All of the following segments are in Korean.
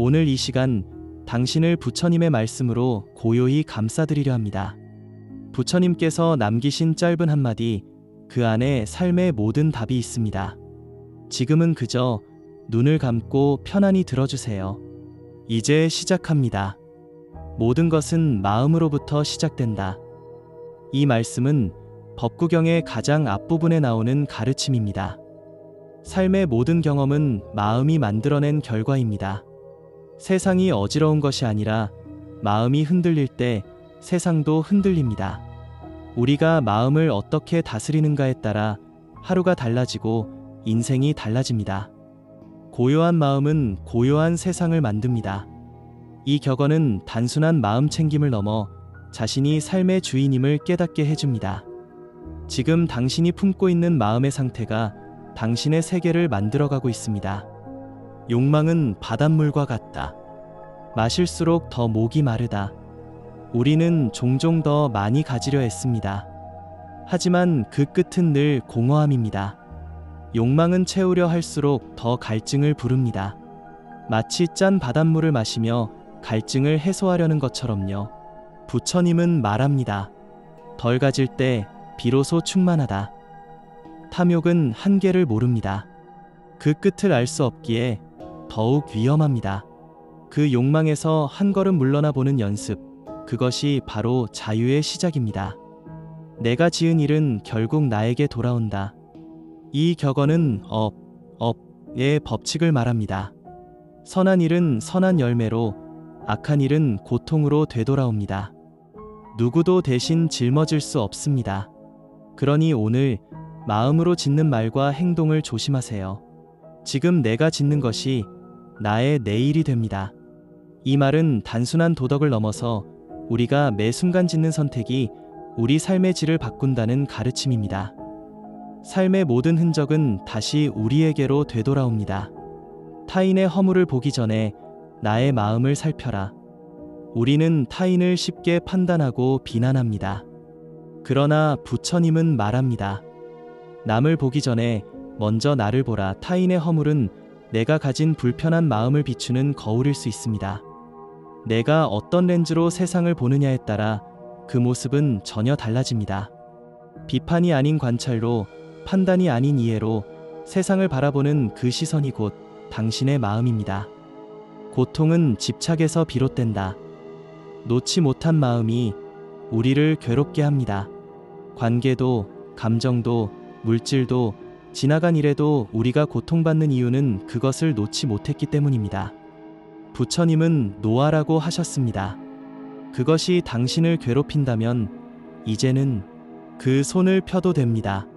오늘 이 시간 당신을 부처님의 말씀으로 고요히 감싸드리려 합니다. 부처님께서 남기신 짧은 한마디, 그 안에 삶의 모든 답이 있습니다. 지금은 그저 눈을 감고 편안히 들어주세요. 이제 시작합니다. 모든 것은 마음으로부터 시작된다. 이 말씀은 법구경의 가장 앞부분에 나오는 가르침입니다. 삶의 모든 경험은 마음이 만들어낸 결과입니다. 세상이 어지러운 것이 아니라 마음이 흔들릴 때 세상도 흔들립니다. 우리가 마음을 어떻게 다스리는가에 따라 하루가 달라지고 인생이 달라집니다. 고요한 마음은 고요한 세상을 만듭니다. 이 격언은 단순한 마음 챙김을 넘어 자신이 삶의 주인임을 깨닫게 해줍니다. 지금 당신이 품고 있는 마음의 상태가 당신의 세계를 만들어가고 있습니다. 욕망은 바닷물과 같다. 마실수록 더 목이 마르다. 우리는 종종 더 많이 가지려 애씁니다. 하지만 그 끝은 늘 공허함입니다. 욕망은 채우려 할수록 더 갈증을 부릅니다. 마치 짠 바닷물을 마시며 갈증을 해소하려는 것처럼요. 부처님은 말합니다. 덜 가질 때 비로소 충만하다. 탐욕은 한계를 모릅니다. 그 끝을 알 수 없기에 더욱 위험합니다. 그 욕망에서 한 걸음 물러나 보는 연습, 그것이 바로 자유의 시작입니다. 내가 지은 일은 결국 나에게 돌아온다. 이 격언은 업의 법칙을 말합니다. 선한 일은 선한 열매로, 악한 일은 고통으로 되돌아옵니다. 누구도 대신 짊어질 수 없습니다. 그러니 오늘 마음으로 짓는 말과 행동을 조심하세요. 지금 내가 짓는 것이 나의 내일이 됩니다. 이 말은 단순한 도덕을 넘어서 우리가 매 순간 짓는 선택이 우리 삶의 질을 바꾼다는 가르침입니다. 삶의 모든 흔적은 다시 우리에게로 되돌아옵니다. 타인의 허물을 보기 전에 나의 마음을 살펴라. 우리는 타인을 쉽게 판단하고 비난합니다. 그러나 부처님은 말합니다. 남을 보기 전에 먼저 나를 보라. 타인의 허물은 내가 가진 불편한 마음을 비추는 거울일 수 있습니다. 내가 어떤 렌즈로 세상을 보느냐에 따라 그 모습은 전혀 달라집니다. 비판이 아닌 관찰로, 판단이 아닌 이해로 세상을 바라보는 그 시선이 곧 당신의 마음입니다. 고통은 집착에서 비롯된다. 놓지 못한 마음이 우리를 괴롭게 합니다. 관계도, 감정도, 물질도, 지나간 일에도 우리가 고통받는 이유는 그것을 놓지 못했기 때문입니다. 부처님은 놓아라고 하셨습니다. 그것이 당신을 괴롭힌다면 이제는 그 손을 펴도 됩니다.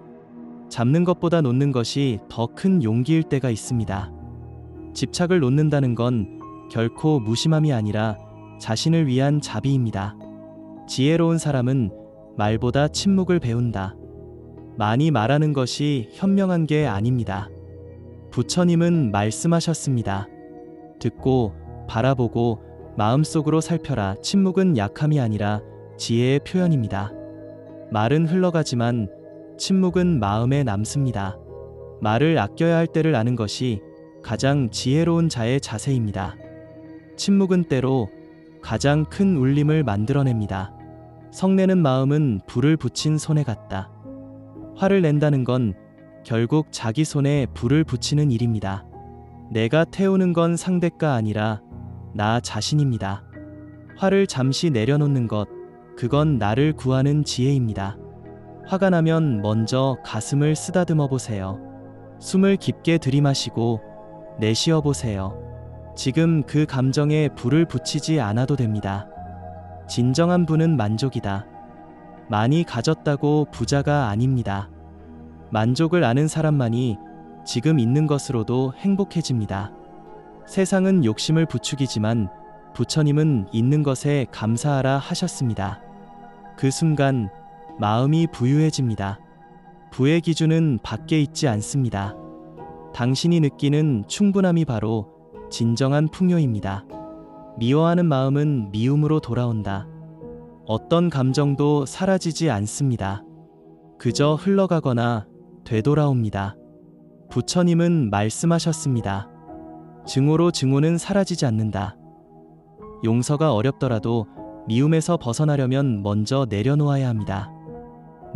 잡는 것보다 놓는 것이 더 큰 용기일 때가 있습니다. 집착을 놓는다는 건 결코 무심함이 아니라 자신을 위한 자비입니다. 지혜로운 사람은 말보다 침묵을 배운다. 많이 말하는 것이 현명한 게 아닙니다. 부처님은 말씀하셨습니다. 듣고 바라보고 마음속으로 살펴라. 침묵은 약함이 아니라 지혜의 표현입니다. 말은 흘러가지만 침묵은 마음에 남습니다. 말을 아껴야 할 때를 아는 것이 가장 지혜로운 자의 자세입니다. 침묵은 때로 가장 큰 울림을 만들어냅니다. 성내는 마음은 불을 붙인 손에 같다. 화를 낸다는 건 결국 자기 손에 불을 붙이는 일입니다. 내가 태우는 건 상대가 아니라 나 자신입니다. 화를 잠시 내려놓는 것, 그건 나를 구하는 지혜입니다. 화가 나면 먼저 가슴을 쓰다듬어 보세요. 숨을 깊게 들이마시고 내쉬어 보세요. 지금 그 감정에 불을 붙이지 않아도 됩니다. 진정한 부는 만족이다. 많이 가졌다고 부자가 아닙니다. 만족을 아는 사람만이 지금 있는 것으로도 행복해집니다. 세상은 욕심을 부추기지만 부처님은 있는 것에 감사하라 하셨습니다. 그 순간 마음이 부유해집니다. 부의 기준은 밖에 있지 않습니다. 당신이 느끼는 충분함이 바로 진정한 풍요입니다. 미워하는 마음은 미움으로 돌아온다. 어떤 감정도 사라지지 않습니다. 그저 흘러가거나 되돌아옵니다. 부처님은 말씀하셨습니다. 증오로 증오는 사라지지 않는다. 용서가 어렵더라도 미움에서 벗어나려면 먼저 내려놓아야 합니다.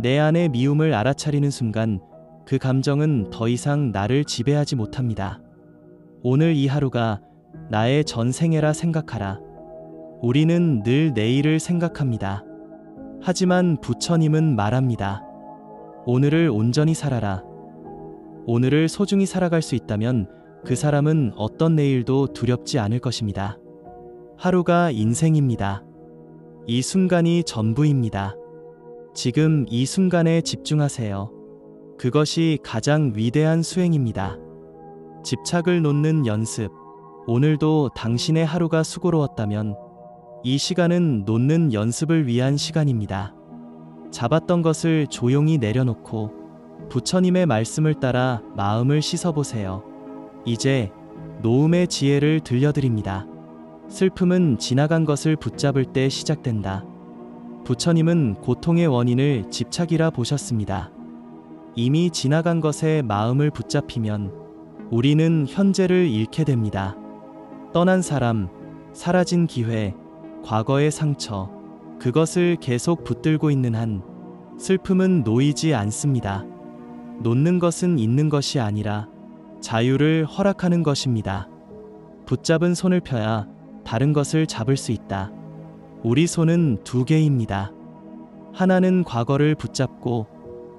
내 안의 미움을 알아차리는 순간 그 감정은 더 이상 나를 지배하지 못합니다. 오늘 이 하루가 나의 전생애라 생각하라. 우리는 늘 내일을 생각합니다. 하지만 부처님은 말합니다. 오늘을 온전히 살아라. 오늘을 소중히 살아갈 수 있다면 그 사람은 어떤 내일도 두렵지 않을 것입니다. 하루가 인생입니다. 이 순간이 전부입니다. 지금 이 순간에 집중하세요. 그것이 가장 위대한 수행입니다. 집착을 놓는 연습. 오늘도 당신의 하루가 수고로웠다면 이 시간은 놓는 연습을 위한 시간입니다. 잡았던 것을 조용히 내려놓고 부처님의 말씀을 따라 마음을 씻어보세요. 이제 노음의 지혜를 들려드립니다. 슬픔은 지나간 것을 붙잡을 때 시작된다. 부처님은 고통의 원인을 집착이라 보셨습니다. 이미 지나간 것에 마음을 붙잡히면 우리는 현재를 잃게 됩니다. 떠난 사람, 사라진 기회, 과거의 상처, 그것을 계속 붙들고 있는 한 슬픔은 놓이지 않습니다. 놓는 것은 있는 것이 아니라 자유를 허락하는 것입니다. 붙잡은 손을 펴야 다른 것을 잡을 수 있다. 우리 손은 두 개입니다. 하나는 과거를 붙잡고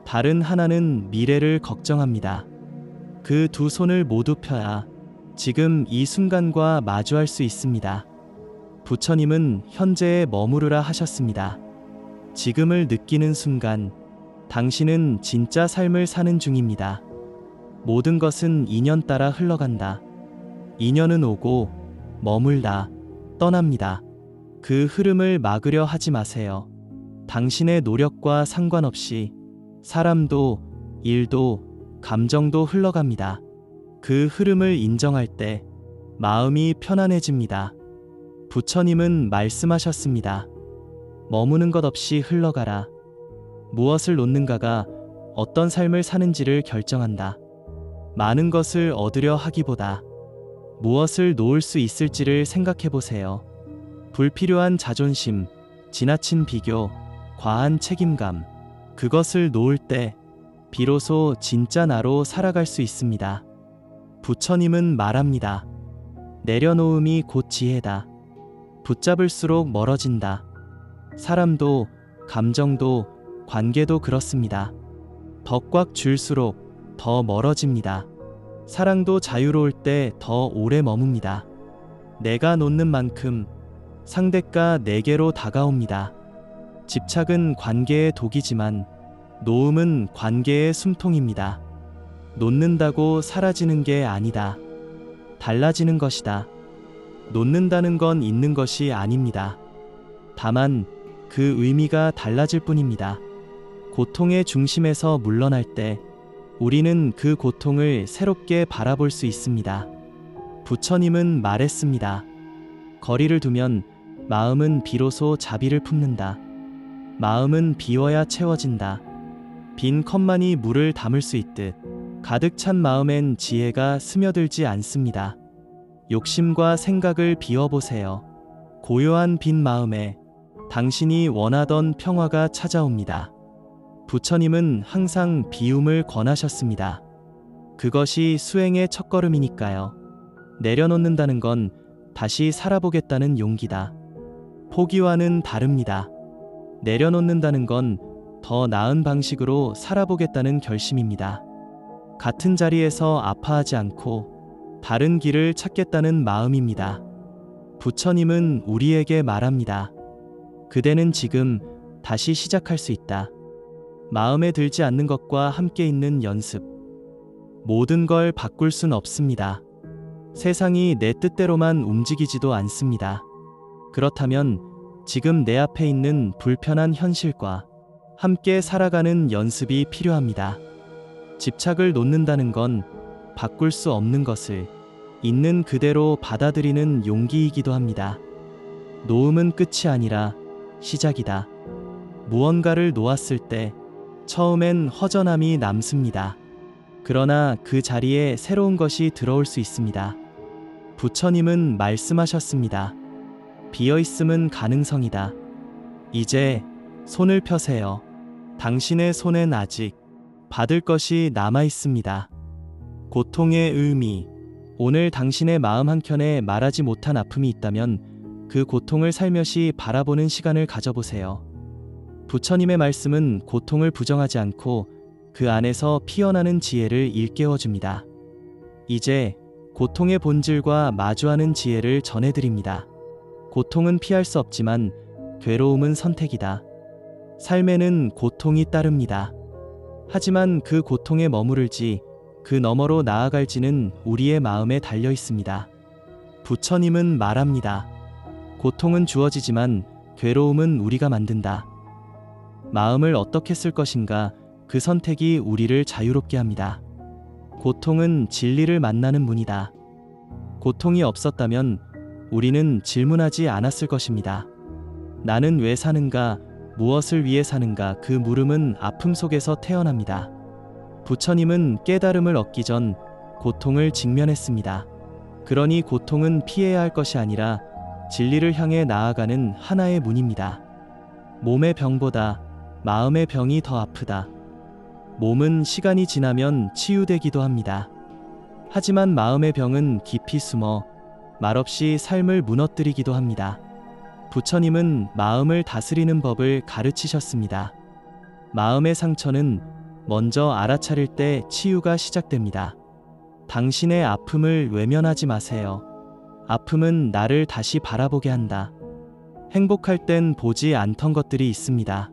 다른 하나는 미래를 걱정합니다. 그 두 손을 모두 펴야 지금 이 순간과 마주할 수 있습니다. 부처님은 현재에 머무르라 하셨습니다. 지금을 느끼는 순간 당신은 진짜 삶을 사는 중입니다. 모든 것은 인연 따라 흘러간다. 인연은 오고 머물다, 떠납니다. 그 흐름을 막으려 하지 마세요. 당신의 노력과 상관없이 사람도, 일도, 감정도 흘러갑니다. 그 흐름을 인정할 때 마음이 편안해집니다. 부처님은 말씀하셨습니다. 머무는 것 없이 흘러가라. 무엇을 놓는가가 어떤 삶을 사는지를 결정한다. 많은 것을 얻으려 하기보다 무엇을 놓을 수 있을지를 생각해 보세요. 불필요한 자존심, 지나친 비교, 과한 책임감, 그것을 놓을 때 비로소 진짜 나로 살아갈 수 있습니다. 부처님은 말합니다. 내려놓음이 곧 지혜다. 붙잡을수록 멀어진다. 사람도, 감정도, 관계도 그렇습니다. 더 꽉 쥘수록 더 멀어집니다. 사랑도 자유로울 때 더 오래 머뭅니다. 내가 놓는 만큼 상대가 내게로 다가옵니다. 집착은 관계의 독이지만 놓음은 관계의 숨통입니다. 놓는다고 사라지는 게 아니다. 달라지는 것이다. 놓는다는 건 있는 것이 아닙니다. 다만 그 의미가 달라질 뿐입니다. 고통의 중심에서 물러날 때 우리는 그 고통을 새롭게 바라볼 수 있습니다. 부처님은 말했습니다. 거리를 두면 마음은 비로소 자비를 품는다. 마음은 비워야 채워진다. 빈 컵만이 물을 담을 수 있듯 가득 찬 마음엔 지혜가 스며들지 않습니다. 욕심과 생각을 비워보세요. 고요한 빈 마음에 당신이 원하던 평화가 찾아옵니다. 부처님은 항상 비움을 권하셨습니다. 그것이 수행의 첫걸음이니까요. 내려놓는다는 건 다시 살아보겠다는 용기다. 포기와는 다릅니다. 내려놓는다는 건 더 나은 방식으로 살아보겠다는 결심입니다. 같은 자리에서 아파하지 않고 다른 길을 찾겠다는 마음입니다. 부처님은 우리에게 말합니다. 그대는 지금 다시 시작할 수 있다. 마음에 들지 않는 것과 함께 있는 연습. 모든 걸 바꿀 순 없습니다. 세상이 내 뜻대로만 움직이지도 않습니다. 그렇다면 지금 내 앞에 있는 불편한 현실과 함께 살아가는 연습이 필요합니다. 집착을 놓는다는 건 바꿀 수 없는 것을 있는 그대로 받아들이는 용기이기도 합니다. 놓음은 끝이 아니라 시작이다. 무언가를 놓았을 때 처음엔 허전함이 남습니다. 그러나 그 자리에 새로운 것이 들어올 수 있습니다. 부처님은 말씀하셨습니다. 비어있음은 가능성이다. 이제 손을 펴세요. 당신의 손엔 아직 받을 것이 남아 있습니다. 고통의 의미. 오늘 당신의 마음 한켠에 말하지 못한 아픔이 있다면 그 고통을 살며시 바라보는 시간을 가져보세요. 부처님의 말씀은 고통을 부정하지 않고 그 안에서 피어나는 지혜를 일깨워줍니다. 이제 고통의 본질과 마주하는 지혜를 전해드립니다. 고통은 피할 수 없지만 괴로움은 선택이다. 삶에는 고통이 따릅니다. 하지만 그 고통에 머무를지 그 너머로 나아갈지는 우리의 마음에 달려 있습니다. 부처님은 말합니다. 고통은 주어지지만 괴로움은 우리가 만든다. 마음을 어떻게 쓸 것인가, 그 선택이 우리를 자유롭게 합니다. 고통은 진리를 만나는 문이다. 고통이 없었다면 우리는 질문하지 않았을 것입니다. 나는 왜 사는가, 무엇을 위해 사는가, 그 물음은 아픔 속에서 태어납니다. 부처님은 깨달음을 얻기 전 고통을 직면했습니다. 그러니 고통은 피해야 할 것이 아니라 진리를 향해 나아가는 하나의 문입니다. 몸의 병보다 마음의 병이 더 아프다. 몸은 시간이 지나면 치유되기도 합니다. 하지만 마음의 병은 깊이 숨어 말없이 삶을 무너뜨리기도 합니다. 부처님은 마음을 다스리는 법을 가르치셨습니다. 마음의 상처는 먼저 알아차릴 때 치유가 시작됩니다. 당신의 아픔을 외면하지 마세요. 아픔은 나를 다시 바라보게 한다. 행복할 땐 보지 않던 것들이 있습니다.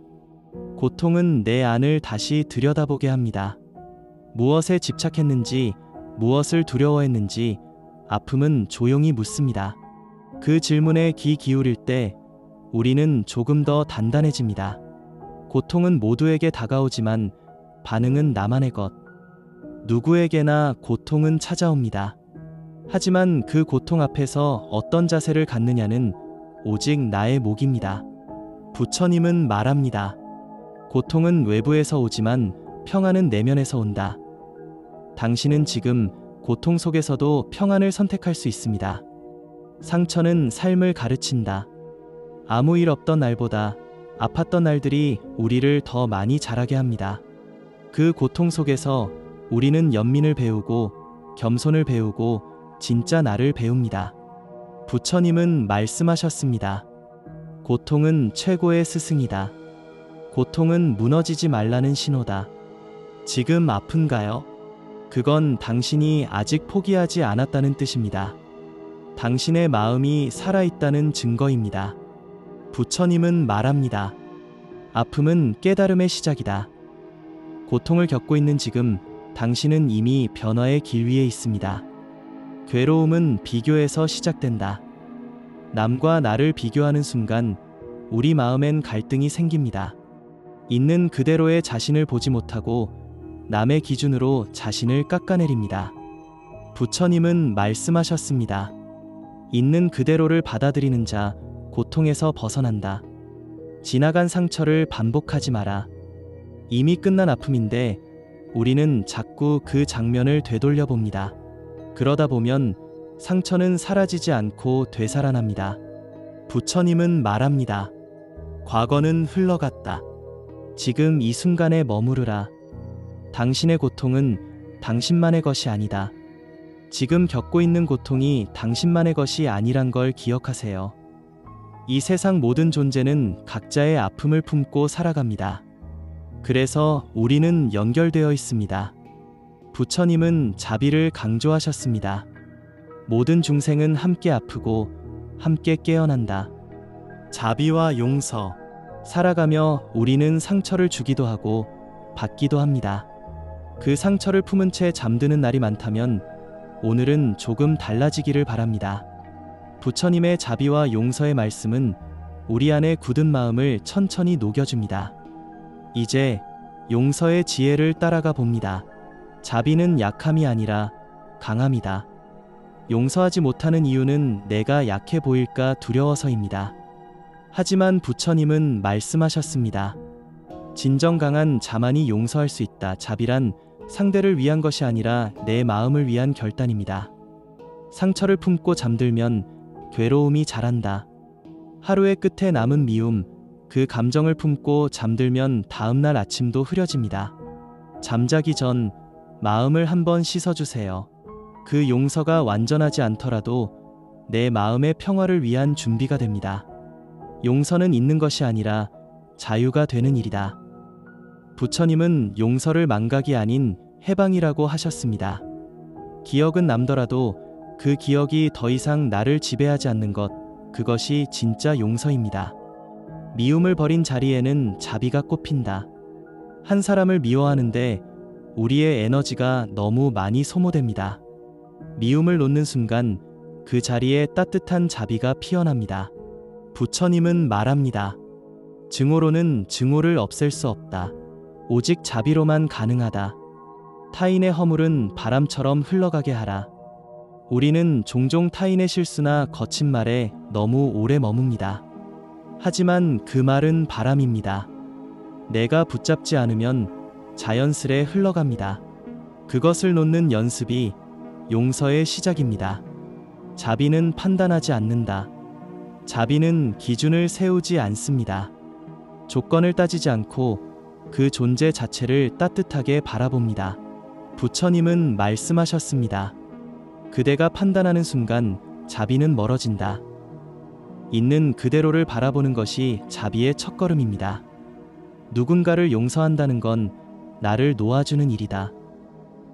고통은 내 안을 다시 들여다보게 합니다. 무엇에 집착했는지, 무엇을 두려워했는지 아픔은 조용히 묻습니다. 그 질문에 귀 기울일 때 우리는 조금 더 단단해집니다. 고통은 모두에게 다가오지만 반응은 나만의 것. 누구에게나 고통은 찾아옵니다. 하지만 그 고통 앞에서 어떤 자세를 갖느냐는 오직 나의 몫입니다. 부처님은 말합니다. 고통은 외부에서 오지만 평안은 내면에서 온다. 당신은 지금 고통 속에서도 평안을 선택할 수 있습니다. 상처는 삶을 가르친다. 아무 일 없던 날보다 아팠던 날들이 우리를 더 많이 자라게 합니다. 그 고통 속에서 우리는 연민을 배우고 겸손을 배우고 진짜 나를 배웁니다. 부처님은 말씀하셨습니다. 고통은 최고의 스승이다. 고통은 무너지지 말라는 신호다. 지금 아픈가요? 그건 당신이 아직 포기하지 않았다는 뜻입니다. 당신의 마음이 살아있다는 증거입니다. 부처님은 말합니다. 아픔은 깨달음의 시작이다. 고통을 겪고 있는 지금 당신은 이미 변화의 길 위에 있습니다. 괴로움은 비교에서 시작된다. 남과 나를 비교하는 순간 우리 마음엔 갈등이 생깁니다. 있는 그대로의 자신을 보지 못하고 남의 기준으로 자신을 깎아내립니다. 부처님은 말씀하셨습니다. 있는 그대로를 받아들이는 자 고통에서 벗어난다. 지나간 상처를 반복하지 마라. 이미 끝난 아픔인데 우리는 자꾸 그 장면을 되돌려 봅니다. 그러다 보면 상처는 사라지지 않고 되살아납니다. 부처님은 말합니다. 과거는 흘러갔다. 지금 이 순간에 머무르라. 당신의 고통은 당신만의 것이 아니다. 지금 겪고 있는 고통이 당신만의 것이 아니란 걸 기억하세요. 이 세상 모든 존재는 각자의 아픔을 품고 살아갑니다. 그래서 우리는 연결되어 있습니다. 부처님은 자비를 강조하셨습니다. 모든 중생은 함께 아프고 함께 깨어난다. 자비와 용서. 살아가며 우리는 상처를 주기도 하고 받기도 합니다. 그 상처를 품은 채 잠드는 날이 많다면 오늘은 조금 달라지기를 바랍니다. 부처님의 자비와 용서의 말씀은 우리 안의 굳은 마음을 천천히 녹여줍니다. 이제 용서의 지혜를 따라가 봅니다. 자비는 약함이 아니라 강함이다. 용서하지 못하는 이유는 내가 약해 보일까 두려워서입니다. 하지만 부처님은 말씀하셨습니다. 진정 강한 자만이 용서할 수 있다. 자비란 상대를 위한 것이 아니라 내 마음을 위한 결단입니다. 상처를 품고 잠들면 괴로움이 자란다. 하루의 끝에 남은 미움, 그 감정을 품고 잠들면 다음날 아침도 흐려집니다. 잠자기 전 마음을 한번 씻어주세요. 그 용서가 완전하지 않더라도 내 마음의 평화를 위한 준비가 됩니다. 용서는 있는 것이 아니라 자유가 되는 일이다. 부처님은 용서를 망각이 아닌 해방이라고 하셨습니다. 기억은 남더라도 그 기억이 더 이상 나를 지배하지 않는 것, 그것이 진짜 용서입니다. 미움을 버린 자리에는 자비가 꽃핀다. 한 사람을 미워하는데 우리의 에너지가 너무 많이 소모됩니다. 미움을 놓는 순간 그 자리에 따뜻한 자비가 피어납니다. 부처님은 말합니다. 증오로는 증오를 없앨 수 없다. 오직 자비로만 가능하다. 타인의 허물은 바람처럼 흘러가게 하라. 우리는 종종 타인의 실수나 거친 말에 너무 오래 머뭅니다. 하지만 그 말은 바람입니다. 내가 붙잡지 않으면 자연스레 흘러갑니다. 그것을 놓는 연습이 용서의 시작입니다. 자비는 판단하지 않는다. 자비는 기준을 세우지 않습니다. 조건을 따지지 않고 그 존재 자체를 따뜻하게 바라봅니다. 부처님은 말씀하셨습니다. 그대가 판단하는 순간 자비는 멀어진다. 있는 그대로를 바라보는 것이 자비의 첫걸음입니다. 누군가를 용서한다는 건 나를 놓아주는 일이다.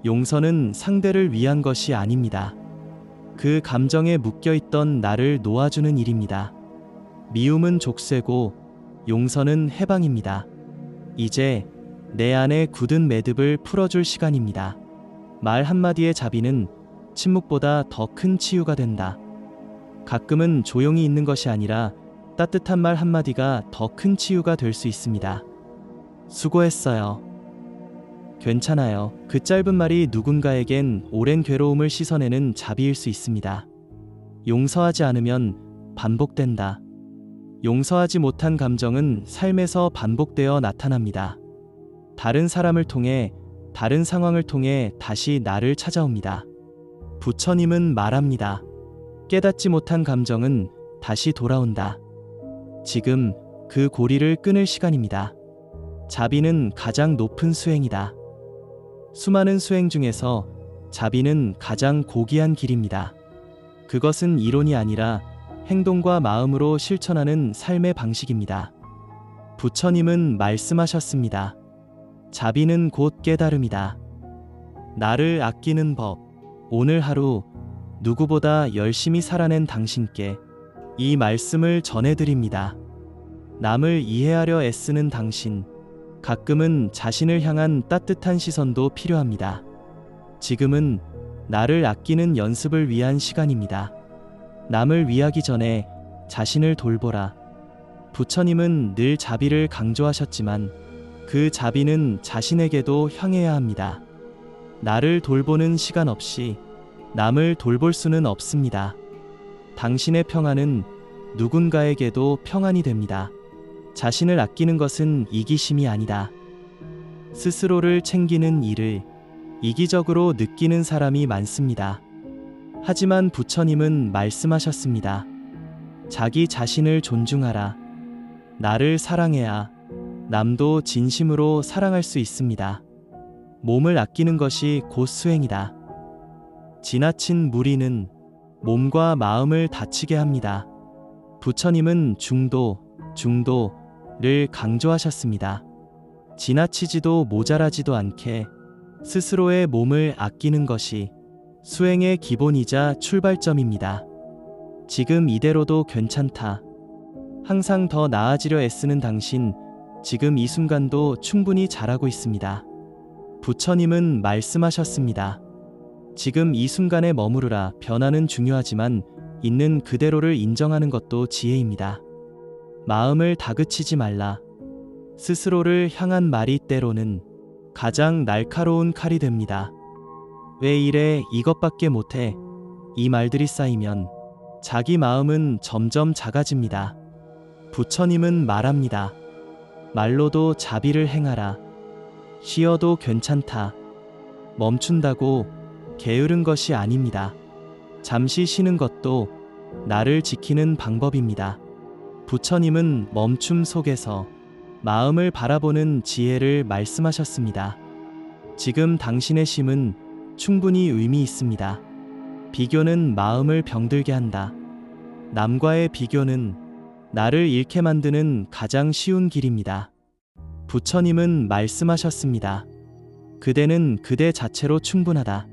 용서는 상대를 위한 것이 아닙니다. 그 감정에 묶여있던 나를 놓아주는 일입니다. 미움은 족쇄고 용서는 해방입니다. 이제 내 안에 굳은 매듭을 풀어줄 시간입니다. 말 한마디의 자비는 침묵보다 더 큰 치유가 된다. 가끔은 조용히 있는 것이 아니라 따뜻한 말 한마디가 더 큰 치유가 될 수 있습니다. 수고했어요. 괜찮아요. 그 짧은 말이 누군가에겐 오랜 괴로움을 씻어내는 자비일 수 있습니다. 용서하지 않으면 반복된다. 용서하지 못한 감정은 삶에서 반복되어 나타납니다. 다른 사람을 통해, 다른 상황을 통해 다시 나를 찾아옵니다. 부처님은 말합니다. 깨닫지 못한 감정은 다시 돌아온다. 지금 그 고리를 끊을 시간입니다. 자비는 가장 높은 수행이다. 수많은 수행 중에서 자비는 가장 고귀한 길입니다. 그것은 이론이 아니라 행동과 마음으로 실천하는 삶의 방식입니다. 부처님은 말씀하셨습니다. 자비는 곧 깨달음이다. 나를 아끼는 법. 오늘 하루 누구보다 열심히 살아낸 당신께 이 말씀을 전해드립니다. 남을 이해하려 애쓰는 당신, 가끔은 자신을 향한 따뜻한 시선도 필요합니다. 지금은 나를 아끼는 연습을 위한 시간입니다. 남을 위하기 전에 자신을 돌보라. 부처님은 늘 자비를 강조하셨지만 그 자비는 자신에게도 향해야 합니다. 나를 돌보는 시간 없이 남을 돌볼 수는 없습니다. 당신의 평안은 누군가에게도 평안이 됩니다. 자신을 아끼는 것은 이기심이 아니다. 스스로를 챙기는 일을 이기적으로 느끼는 사람이 많습니다. 하지만 부처님은 말씀하셨습니다. 자기 자신을 존중하라. 나를 사랑해야 남도 진심으로 사랑할 수 있습니다. 몸을 아끼는 것이 곧 수행이다. 지나친 무리는 몸과 마음을 다치게 합니다. 부처님은 중도를 강조하셨습니다. 지나치지도 모자라지도 않게 스스로의 몸을 아끼는 것이 수행의 기본이자 출발점입니다. 지금 이대로도 괜찮다. 항상 더 나아지려 애쓰는 당신, 지금 이 순간도 충분히 잘하고 있습니다. 부처님은 말씀하셨습니다. 지금 이 순간에 머무르라. 변화는 중요하지만 있는 그대로를 인정하는 것도 지혜입니다. 마음을 다그치지 말라. 스스로를 향한 말이 때로는 가장 날카로운 칼이 됩니다. 왜 이래, 이것밖에 못해, 이 말들이 쌓이면 자기 마음은 점점 작아집니다. 부처님은 말합니다. 말로도 자비를 행하라. 쉬어도 괜찮다. 멈춘다고 게으른 것이 아닙니다. 잠시 쉬는 것도 나를 지키는 방법입니다. 부처님은 멈춤 속에서 마음을 바라보는 지혜를 말씀하셨습니다. 지금 당신의 쉼은 충분히 의미 있습니다. 비교는 마음을 병들게 한다. 남과의 비교는 나를 잃게 만드는 가장 쉬운 길입니다. 부처님은 말씀하셨습니다. 그대는 그대 자체로 충분하다.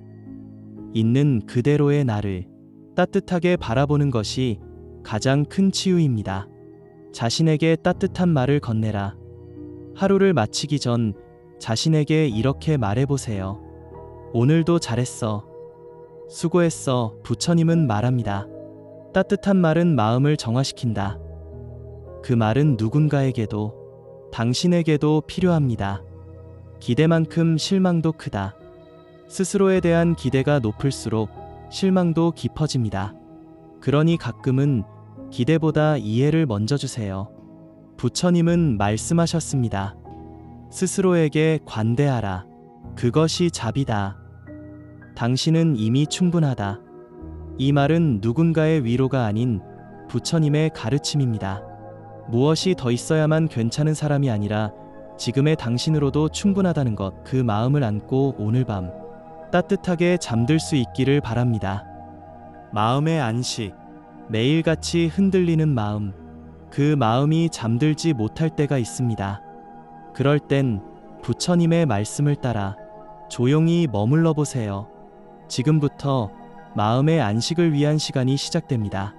있는 그대로의 나를 따뜻하게 바라보는 것이 가장 큰 치유입니다. 자신에게 따뜻한 말을 건네라. 하루를 마치기 전 자신에게 이렇게 말해보세요. 오늘도 잘했어. 수고했어. 부처님은 말합니다. 따뜻한 말은 마음을 정화시킨다. 그 말은 누군가에게도 당신에게도 필요합니다. 기대만큼 실망도 크다. 스스로에 대한 기대가 높을수록 실망도 깊어집니다. 그러니 가끔은 기대보다 이해를 먼저 주세요. 부처님은 말씀하셨습니다. 스스로에게 관대하라. 그것이 자비다. 당신은 이미 충분하다. 이 말은 누군가의 위로가 아닌 부처님의 가르침입니다. 무엇이 더 있어야만 괜찮은 사람이 아니라 지금의 당신으로도 충분하다는 것, 그 마음을 안고 오늘 밤 따뜻하게 잠들 수 있기를 바랍니다. 마음의 안식, 매일같이 흔들리는 마음, 그 마음이 잠들지 못할 때가 있습니다. 그럴 땐 부처님의 말씀을 따라 조용히 머물러 보세요. 지금부터 마음의 안식을 위한 시간이 시작됩니다.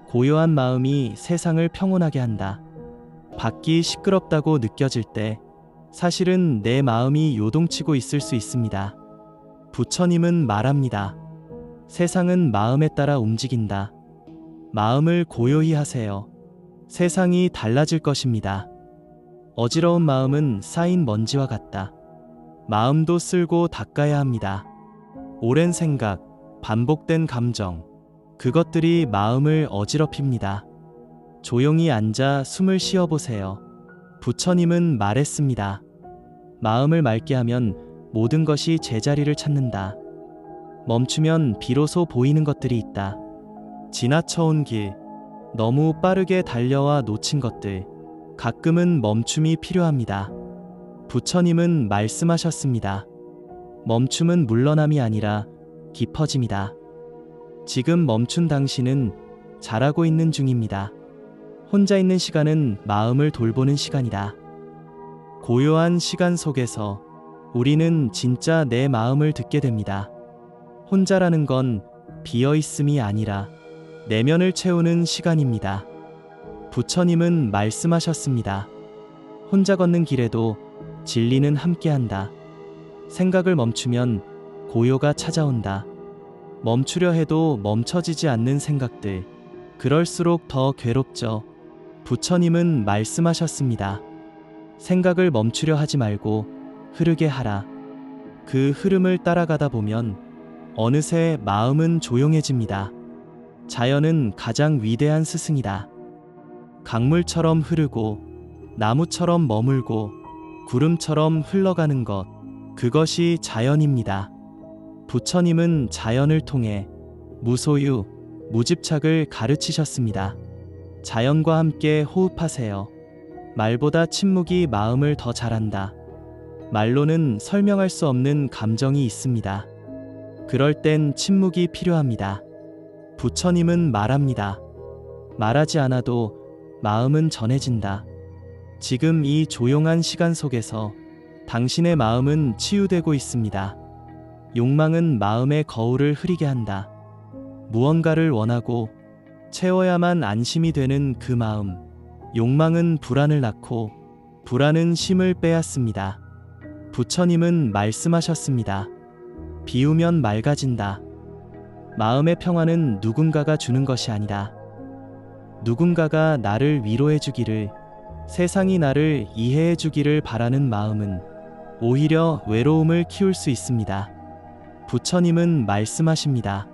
고요한 마음이 세상을 평온하게 한다. 밖이 시끄럽다고 느껴질 때 사실은 내 마음이 요동치고 있을 수 있습니다. 부처님은 말합니다. 세상은 마음에 따라 움직인다. 마음을 고요히 하세요. 세상이 달라질 것입니다. 어지러운 마음은 쌓인 먼지와 같다. 마음도 쓸고 닦아야 합니다. 오랜 생각, 반복된 감정, 그것들이 마음을 어지럽힙니다. 조용히 앉아 숨을 쉬어보세요. 부처님은 말했습니다. 마음을 맑게 하면 모든 것이 제자리를 찾는다. 멈추면 비로소 보이는 것들이 있다. 지나쳐온 길, 너무 빠르게 달려와 놓친 것들, 가끔은 멈춤이 필요합니다. 부처님은 말씀하셨습니다. 멈춤은 물러남이 아니라 깊어짐이다. 지금 멈춘 당신은 잘하고 있는 중입니다. 혼자 있는 시간은 마음을 돌보는 시간이다. 고요한 시간 속에서 우리는 진짜 내 마음을 듣게 됩니다. 혼자라는 건 비어있음이 아니라 내면을 채우는 시간입니다. 부처님은 말씀하셨습니다. 혼자 걷는 길에도 진리는 함께한다. 생각을 멈추면 고요가 찾아온다. 멈추려 해도 멈춰지지 않는 생각들, 그럴수록 더 괴롭죠. 부처님은 말씀하셨습니다. 생각을 멈추려 하지 말고 흐르게 하라. 그 흐름을 따라가다 보면 어느새 마음은 조용해집니다. 자연은 가장 위대한 스승이다. 강물처럼 흐르고 나무처럼 머물고 구름처럼 흘러가는 것, 그것이 자연입니다. 부처님은 자연을 통해 무소유, 무집착을 가르치셨습니다. 자연과 함께 호흡하세요. 말보다 침묵이 마음을 더 잘한다. 말로는 설명할 수 없는 감정이 있습니다. 그럴 땐 침묵이 필요합니다. 부처님은 말합니다. 말하지 않아도 마음은 전해진다. 지금 이 조용한 시간 속에서 당신의 마음은 치유되고 있습니다. 욕망은 마음의 거울을 흐리게 한다. 무언가를 원하고 채워야만 안심이 되는 그 마음. 욕망은 불안을 낳고 불안은 쉼을 빼앗습니다. 부처님은 말씀하셨습니다. 비우면 맑아진다. 마음의 평화는 누군가가 주는 것이 아니다. 누군가가 나를 위로해 주기를, 세상이 나를 이해해 주기를 바라는 마음은 오히려 외로움을 키울 수 있습니다. 부처님은 말씀하십니다.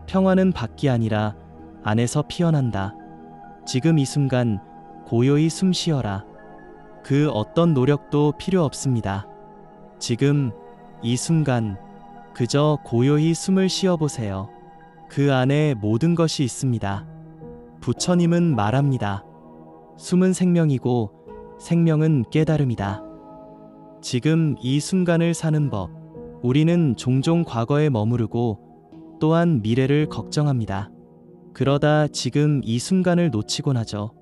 평화는 밖이 아니라 안에서 피어난다. 지금 이 순간 고요히 숨 쉬어라. 그 어떤 노력도 필요 없습니다. 지금 이 순간 그저 고요히 숨을 쉬어보세요. 그 안에 모든 것이 있습니다. 부처님은 말합니다. 숨은 생명이고 생명은 깨달음이다. 지금 이 순간을 사는 법. 우리는 종종 과거에 머무르고 또한 미래를 걱정합니다. 그러다 지금 이 순간을 놓치곤 하죠.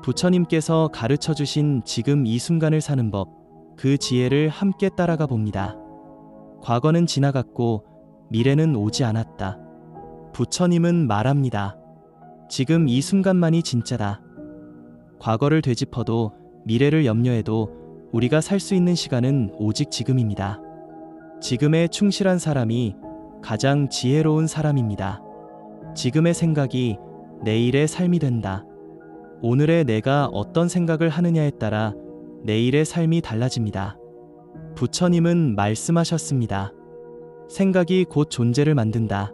부처님께서 가르쳐 주신 지금 이 순간을 사는 법, 그 지혜를 함께 따라가 봅니다. 과거는 지나갔고 미래는 오지 않았다. 부처님은 말합니다. 지금 이 순간만이 진짜다. 과거를 되짚어도 미래를 염려해도 우리가 살 수 있는 시간은 오직 지금입니다. 지금에 충실한 사람이 가장 지혜로운 사람입니다. 지금의 생각이 내일의 삶이 된다. 오늘의 내가 어떤 생각을 하느냐에 따라 내일의 삶이 달라집니다. 부처님은 말씀하셨습니다. 생각이 곧 존재를 만든다.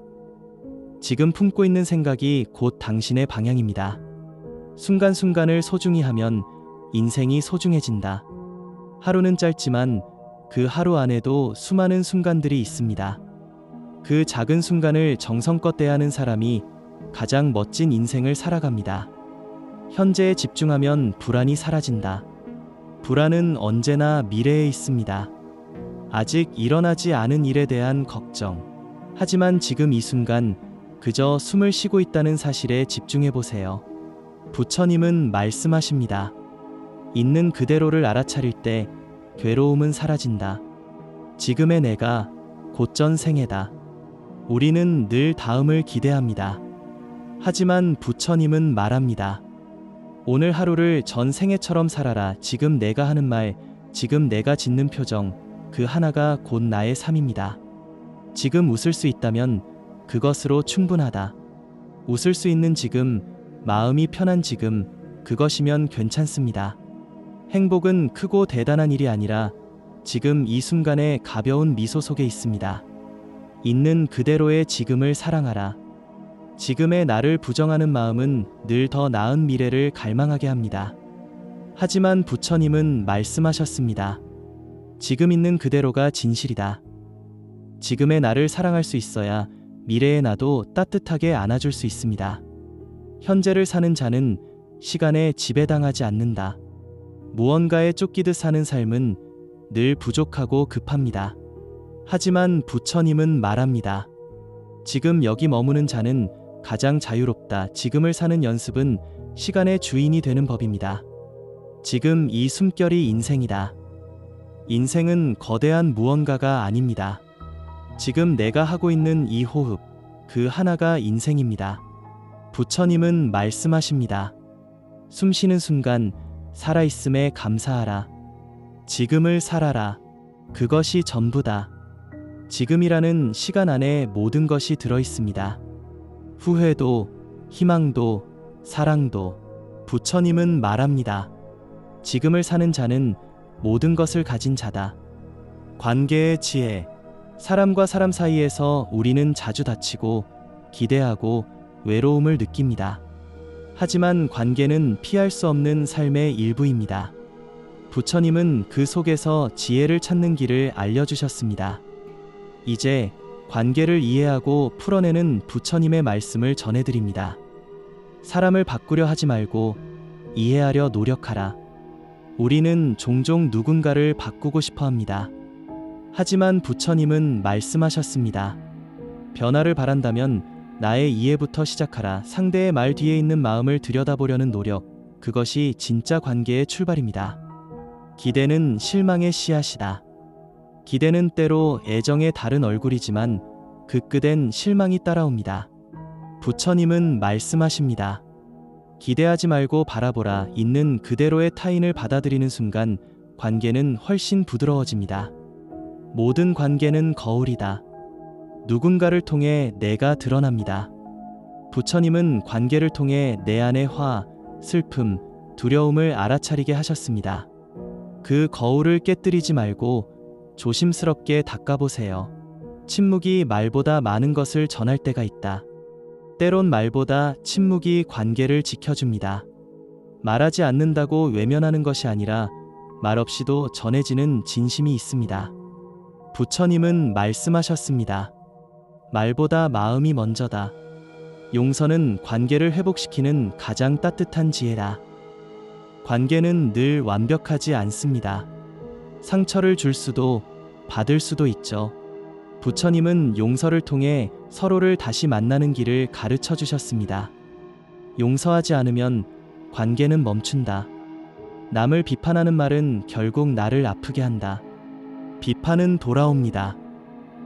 지금 품고 있는 생각이 곧 당신의 방향입니다. 순간순간을 소중히 하면 인생이 소중해진다. 하루는 짧지만 그 하루 안에도 수많은 순간들이 있습니다. 그 작은 순간을 정성껏 대하는 사람이 가장 멋진 인생을 살아갑니다. 현재에 집중하면 불안이 사라진다. 불안은 언제나 미래에 있습니다. 아직 일어나지 않은 일에 대한 걱정. 하지만 지금 이 순간 그저 숨을 쉬고 있다는 사실에 집중해 보세요. 부처님은 말씀하십니다. 있는 그대로를 알아차릴 때 괴로움은 사라진다. 지금의 내가 곧 전생에다. 우리는 늘 다음을 기대합니다. 하지만 부처님은 말합니다. 오늘 하루를 전 생애처럼 살아라. 지금 내가 하는 말, 지금 내가 짓는 표정, 그 하나가 곧 나의 삶입니다. 지금 웃을 수 있다면 그것으로 충분하다. 웃을 수 있는 지금, 마음이 편한 지금, 그것이면 괜찮습니다. 행복은 크고 대단한 일이 아니라 지금 이 순간의 가벼운 미소 속에 있습니다. 있는 그대로의 지금을 사랑하라. 지금의 나를 부정하는 마음은 늘 더 나은 미래를 갈망하게 합니다. 하지만 부처님은 말씀하셨습니다. 지금 있는 그대로가 진실이다. 지금의 나를 사랑할 수 있어야 미래의 나도 따뜻하게 안아줄 수 있습니다. 현재를 사는 자는 시간에 지배당하지 않는다. 무언가에 쫓기듯 사는 삶은 늘 부족하고 급합니다. 하지만 부처님은 말합니다. 지금 여기 머무는 자는 가장 자유롭다. 지금을 사는 연습은 시간의 주인이 되는 법입니다. 지금 이 숨결이 인생이다. 인생은 거대한 무언가가 아닙니다. 지금 내가 하고 있는 이 호흡, 그 하나가 인생입니다. 부처님은 말씀하십니다. 숨 쉬는 순간 살아있음에 감사하라. 지금을 살아라. 그것이 전부다. 지금이라는 시간 안에 모든 것이 들어있습니다. 후회도, 희망도, 사랑도. 부처님은 말합니다. 지금을 사는 자는 모든 것을 가진 자다. 관계의 지혜. 사람과 사람 사이에서 우리는 자주 다치고 기대하고 외로움을 느낍니다. 하지만 관계는 피할 수 없는 삶의 일부입니다. 부처님은 그 속에서 지혜를 찾는 길을 알려주셨습니다. 이제 관계를 이해하고 풀어내는 부처님의 말씀을 전해드립니다. 사람을 바꾸려 하지 말고 이해하려 노력하라. 우리는 종종 누군가를 바꾸고 싶어 합니다. 하지만 부처님은 말씀하셨습니다. 변화를 바란다면 나의 이해부터 시작하라. 상대의 말 뒤에 있는 마음을 들여다보려는 노력, 그것이 진짜 관계의 출발입니다. 기대는 실망의 씨앗이다. 기대는 때로 애정의 다른 얼굴이지만 그 끝엔 실망이 따라옵니다. 부처님은 말씀하십니다. 기대하지 말고 바라보라. 있는 그대로의 타인을 받아들이는 순간 관계는 훨씬 부드러워집니다. 모든 관계는 거울이다. 누군가를 통해 내가 드러납니다. 부처님은 관계를 통해 내 안의 화, 슬픔, 두려움을 알아차리게 하셨습니다. 그 거울을 깨뜨리지 말고 조심스럽게 닦아보세요. 침묵이 말보다 많은 것을 전할 때가 있다. 때론 말보다 침묵이 관계를 지켜줍니다. 말하지 않는다고 외면하는 것이 아니라 말없이도 전해지는 진심이 있습니다. 부처님은 말씀하셨습니다. 말보다 마음이 먼저다. 용서는 관계를 회복시키는 가장 따뜻한 지혜다. 관계는 늘 완벽하지 않습니다. 상처를 줄 수도 받을 수도 있죠. 부처님은 용서를 통해 서로를 다시 만나는 길을 가르쳐 주셨습니다. 용서하지 않으면 관계는 멈춘다. 남을 비판하는 말은 결국 나를 아프게 한다. 비판은 돌아옵니다.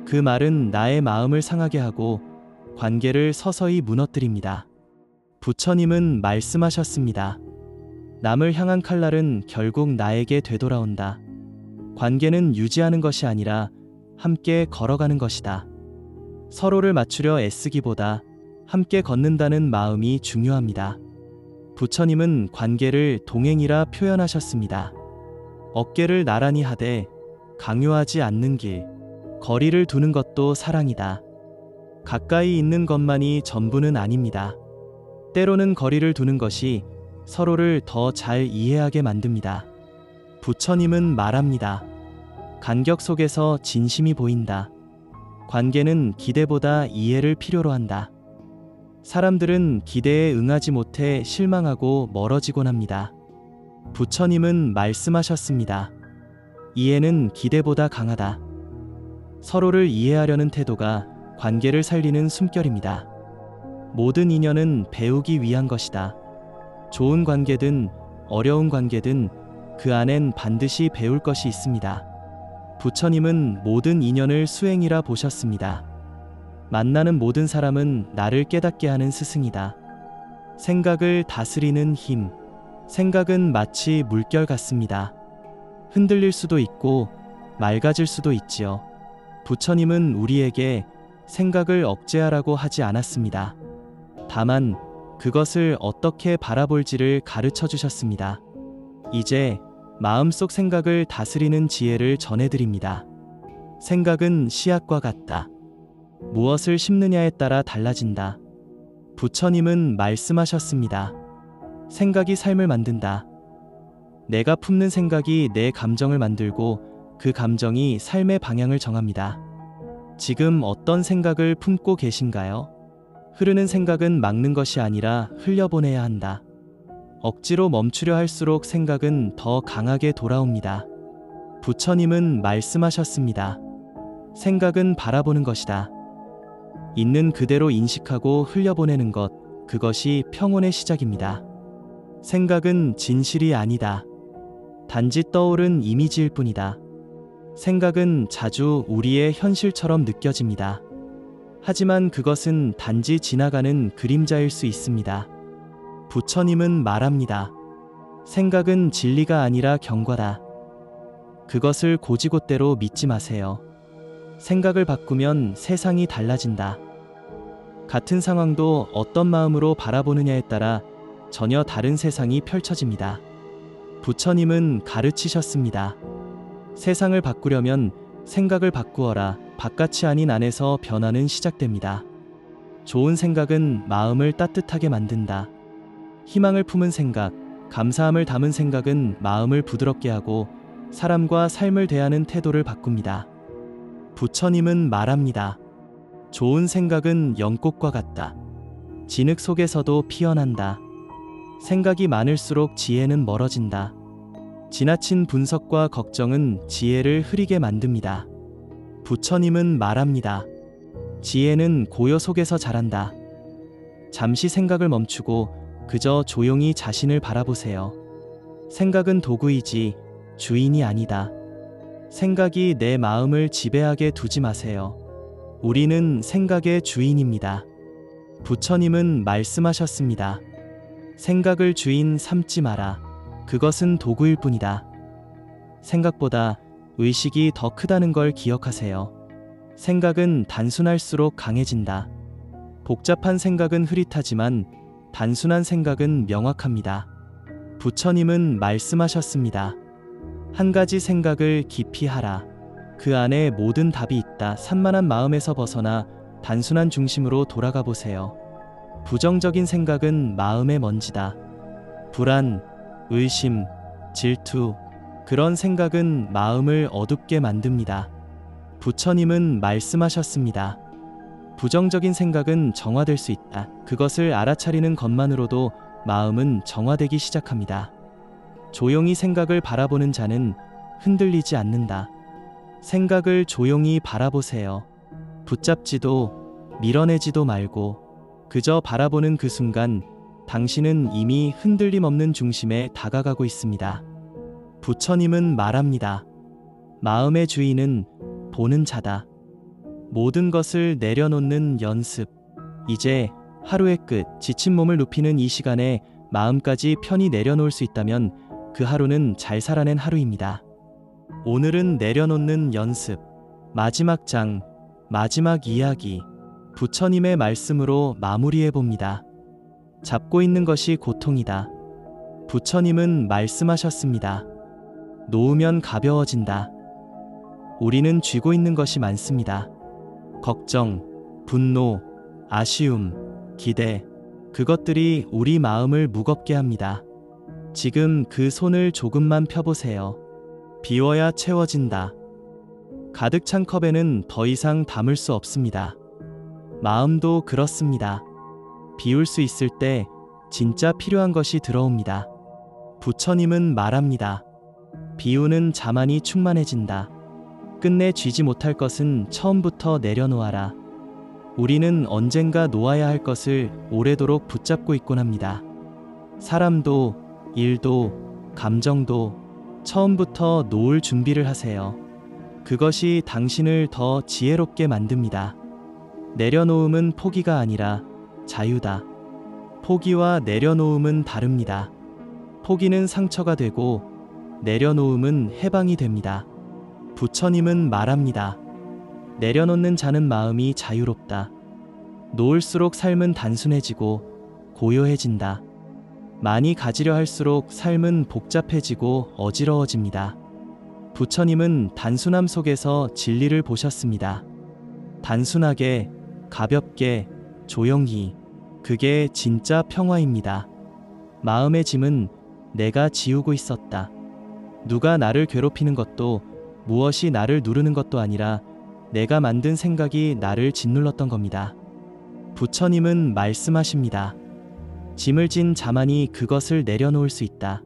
그 말은 나의 마음을 상하게 하고 관계를 서서히 무너뜨립니다. 부처님은 말씀하셨습니다. 남을 향한 칼날은 결국 나에게 되돌아온다. 관계는 유지하는 것이 아니라 함께 걸어가는 것이다. 서로를 맞추려 애쓰기보다 함께 걷는다는 마음이 중요합니다. 부처님은 관계를 동행이라 표현하셨습니다. 어깨를 나란히 하되 강요하지 않는 길, 거리를 두는 것도 사랑이다. 가까이 있는 것만이 전부는 아닙니다. 때로는 거리를 두는 것이 서로를 더 잘 이해하게 만듭니다. 부처님은 말합니다. 간격 속에서 진심이 보인다. 관계는 기대보다 이해를 필요로 한다. 사람들은 기대에 응하지 못해 실망하고 멀어지곤 합니다. 부처님은 말씀하셨습니다. 이해는 기대보다 강하다. 서로를 이해하려는 태도가 관계를 살리는 숨결입니다. 모든 인연은 배우기 위한 것이다. 좋은 관계든 어려운 관계든 그 안엔 반드시 배울 것이 있습니다. 부처님은 모든 인연을 수행이라 보셨습니다. 만나는 모든 사람은 나를 깨닫게 하는 스승이다. 생각을 다스리는 힘. 생각은 마치 물결 같습니다. 흔들릴 수도 있고 맑아질 수도 있지요. 부처님은 우리에게 생각을 억제하라고 하지 않았습니다. 다만 그것을 어떻게 바라볼지를 가르쳐 주셨습니다. 이제 마음속 생각을 다스리는 지혜를 전해드립니다. 생각은 씨앗과 같다. 무엇을 심느냐에 따라 달라진다. 부처님은 말씀하셨습니다. 생각이 삶을 만든다. 내가 품는 생각이 내 감정을 만들고 그 감정이 삶의 방향을 정합니다. 지금 어떤 생각을 품고 계신가요? 흐르는 생각은 막는 것이 아니라 흘려보내야 한다. 억지로 멈추려 할수록 생각은 더 강하게 돌아옵니다. 부처님은 말씀하셨습니다. 생각은 바라보는 것이다. 있는 그대로 인식하고 흘려보내는 것, 그것이 평온의 시작입니다. 생각은 진실이 아니다. 단지 떠오른 이미지일 뿐이다. 생각은 자주 우리의 현실처럼 느껴집니다. 하지만 그것은 단지 지나가는 그림자일 수 있습니다. 부처님은 말합니다. 생각은 진리가 아니라 경과다. 그것을 고지곳대로 믿지 마세요. 생각을 바꾸면 세상이 달라진다. 같은 상황도 어떤 마음으로 바라보느냐에 따라 전혀 다른 세상이 펼쳐집니다. 부처님은 가르치셨습니다. 세상을 바꾸려면 생각을 바꾸어라. 바깥이 아닌 안에서 변화는 시작됩니다. 좋은 생각은 마음을 따뜻하게 만든다. 희망을 품은 생각, 감사함을 담은 생각은 마음을 부드럽게 하고 사람과 삶을 대하는 태도를 바꿉니다. 부처님은 말합니다. 좋은 생각은 연꽃과 같다. 진흙 속에서도 피어난다. 생각이 많을수록 지혜는 멀어진다. 지나친 분석과 걱정은 지혜를 흐리게 만듭니다. 부처님은 말합니다. 지혜는 고요 속에서 자란다. 잠시 생각을 멈추고 그저 조용히 자신을 바라보세요. 생각은 도구이지 주인이 아니다. 생각이 내 마음을 지배하게 두지 마세요. 우리는 생각의 주인입니다. 부처님은 말씀하셨습니다. 생각을 주인 삼지 마라. 그것은 도구일 뿐이다. 생각보다 의식이 더 크다는 걸 기억하세요. 생각은 단순할수록 강해진다. 복잡한 생각은 흐릿하지만 단순한 생각은 명확합니다. 부처님은 말씀하셨습니다. 한 가지 생각을 깊이 하라. 그 안에 모든 답이 있다. 산만한 마음에서 벗어나 단순한 중심으로 돌아가 보세요. 부정적인 생각은 마음의 먼지다. 불안, 의심, 질투, 그런 생각은 마음을 어둡게 만듭니다. 부처님은 말씀하셨습니다. 부정적인 생각은 정화될 수 있다. 그것을 알아차리는 것만으로도 마음은 정화되기 시작합니다. 조용히 생각을 바라보는 자는 흔들리지 않는다. 생각을 조용히 바라보세요. 붙잡지도 밀어내지도 말고 그저 바라보는 그 순간 당신은 이미 흔들림 없는 중심에 다가가고 있습니다. 부처님은 말합니다. 마음의 주인은 보는 자다. 모든 것을 내려놓는 연습. 이제 하루의 끝, 지친 몸을 눕히는 이 시간에 마음까지 편히 내려놓을 수 있다면 그 하루는 잘 살아낸 하루입니다. 오늘은 내려놓는 연습. 마지막 장, 마지막 이야기. 부처님의 말씀으로 마무리해 봅니다. 잡고 있는 것이 고통이다. 부처님은 말씀하셨습니다. 놓으면 가벼워진다. 우리는 쥐고 있는 것이 많습니다. 걱정, 분노, 아쉬움, 기대. 그것들이 우리 마음을 무겁게 합니다. 지금 그 손을 조금만 펴보세요. 비워야 채워진다. 가득 찬 컵에는 더 이상 담을 수 없습니다. 마음도 그렇습니다. 비울 수 있을 때 진짜 필요한 것이 들어옵니다. 부처님은 말합니다. 비우는 자만이 충만해진다. 끝내 쥐지 못할 것은 처음부터 내려놓아라. 우리는 언젠가 놓아야 할 것을 오래도록 붙잡고 있곤 합니다. 사람도, 일도, 감정도 처음부터 놓을 준비를 하세요. 그것이 당신을 더 지혜롭게 만듭니다. 내려놓음은 포기가 아니라 자유다. 포기와 내려놓음은 다릅니다. 포기는 상처가 되고 내려놓음은 해방이 됩니다. 부처님은 말합니다. 내려놓는 자는 마음이 자유롭다. 놓을수록 삶은 단순해지고 고요해진다. 많이 가지려 할수록 삶은 복잡해지고 어지러워집니다. 부처님은 단순함 속에서 진리를 보셨습니다. 단순하게, 가볍게, 조용히. 그게 진짜 평화입니다. 마음의 짐은 내가 지우고 있었다. 누가 나를 괴롭히는 것도 무엇이 나를 누르는 것도 아니라 내가 만든 생각이 나를 짓눌렀던 겁니다. 부처님은 말씀하십니다. 짐을 진 자만이 그것을 내려놓을 수 있다.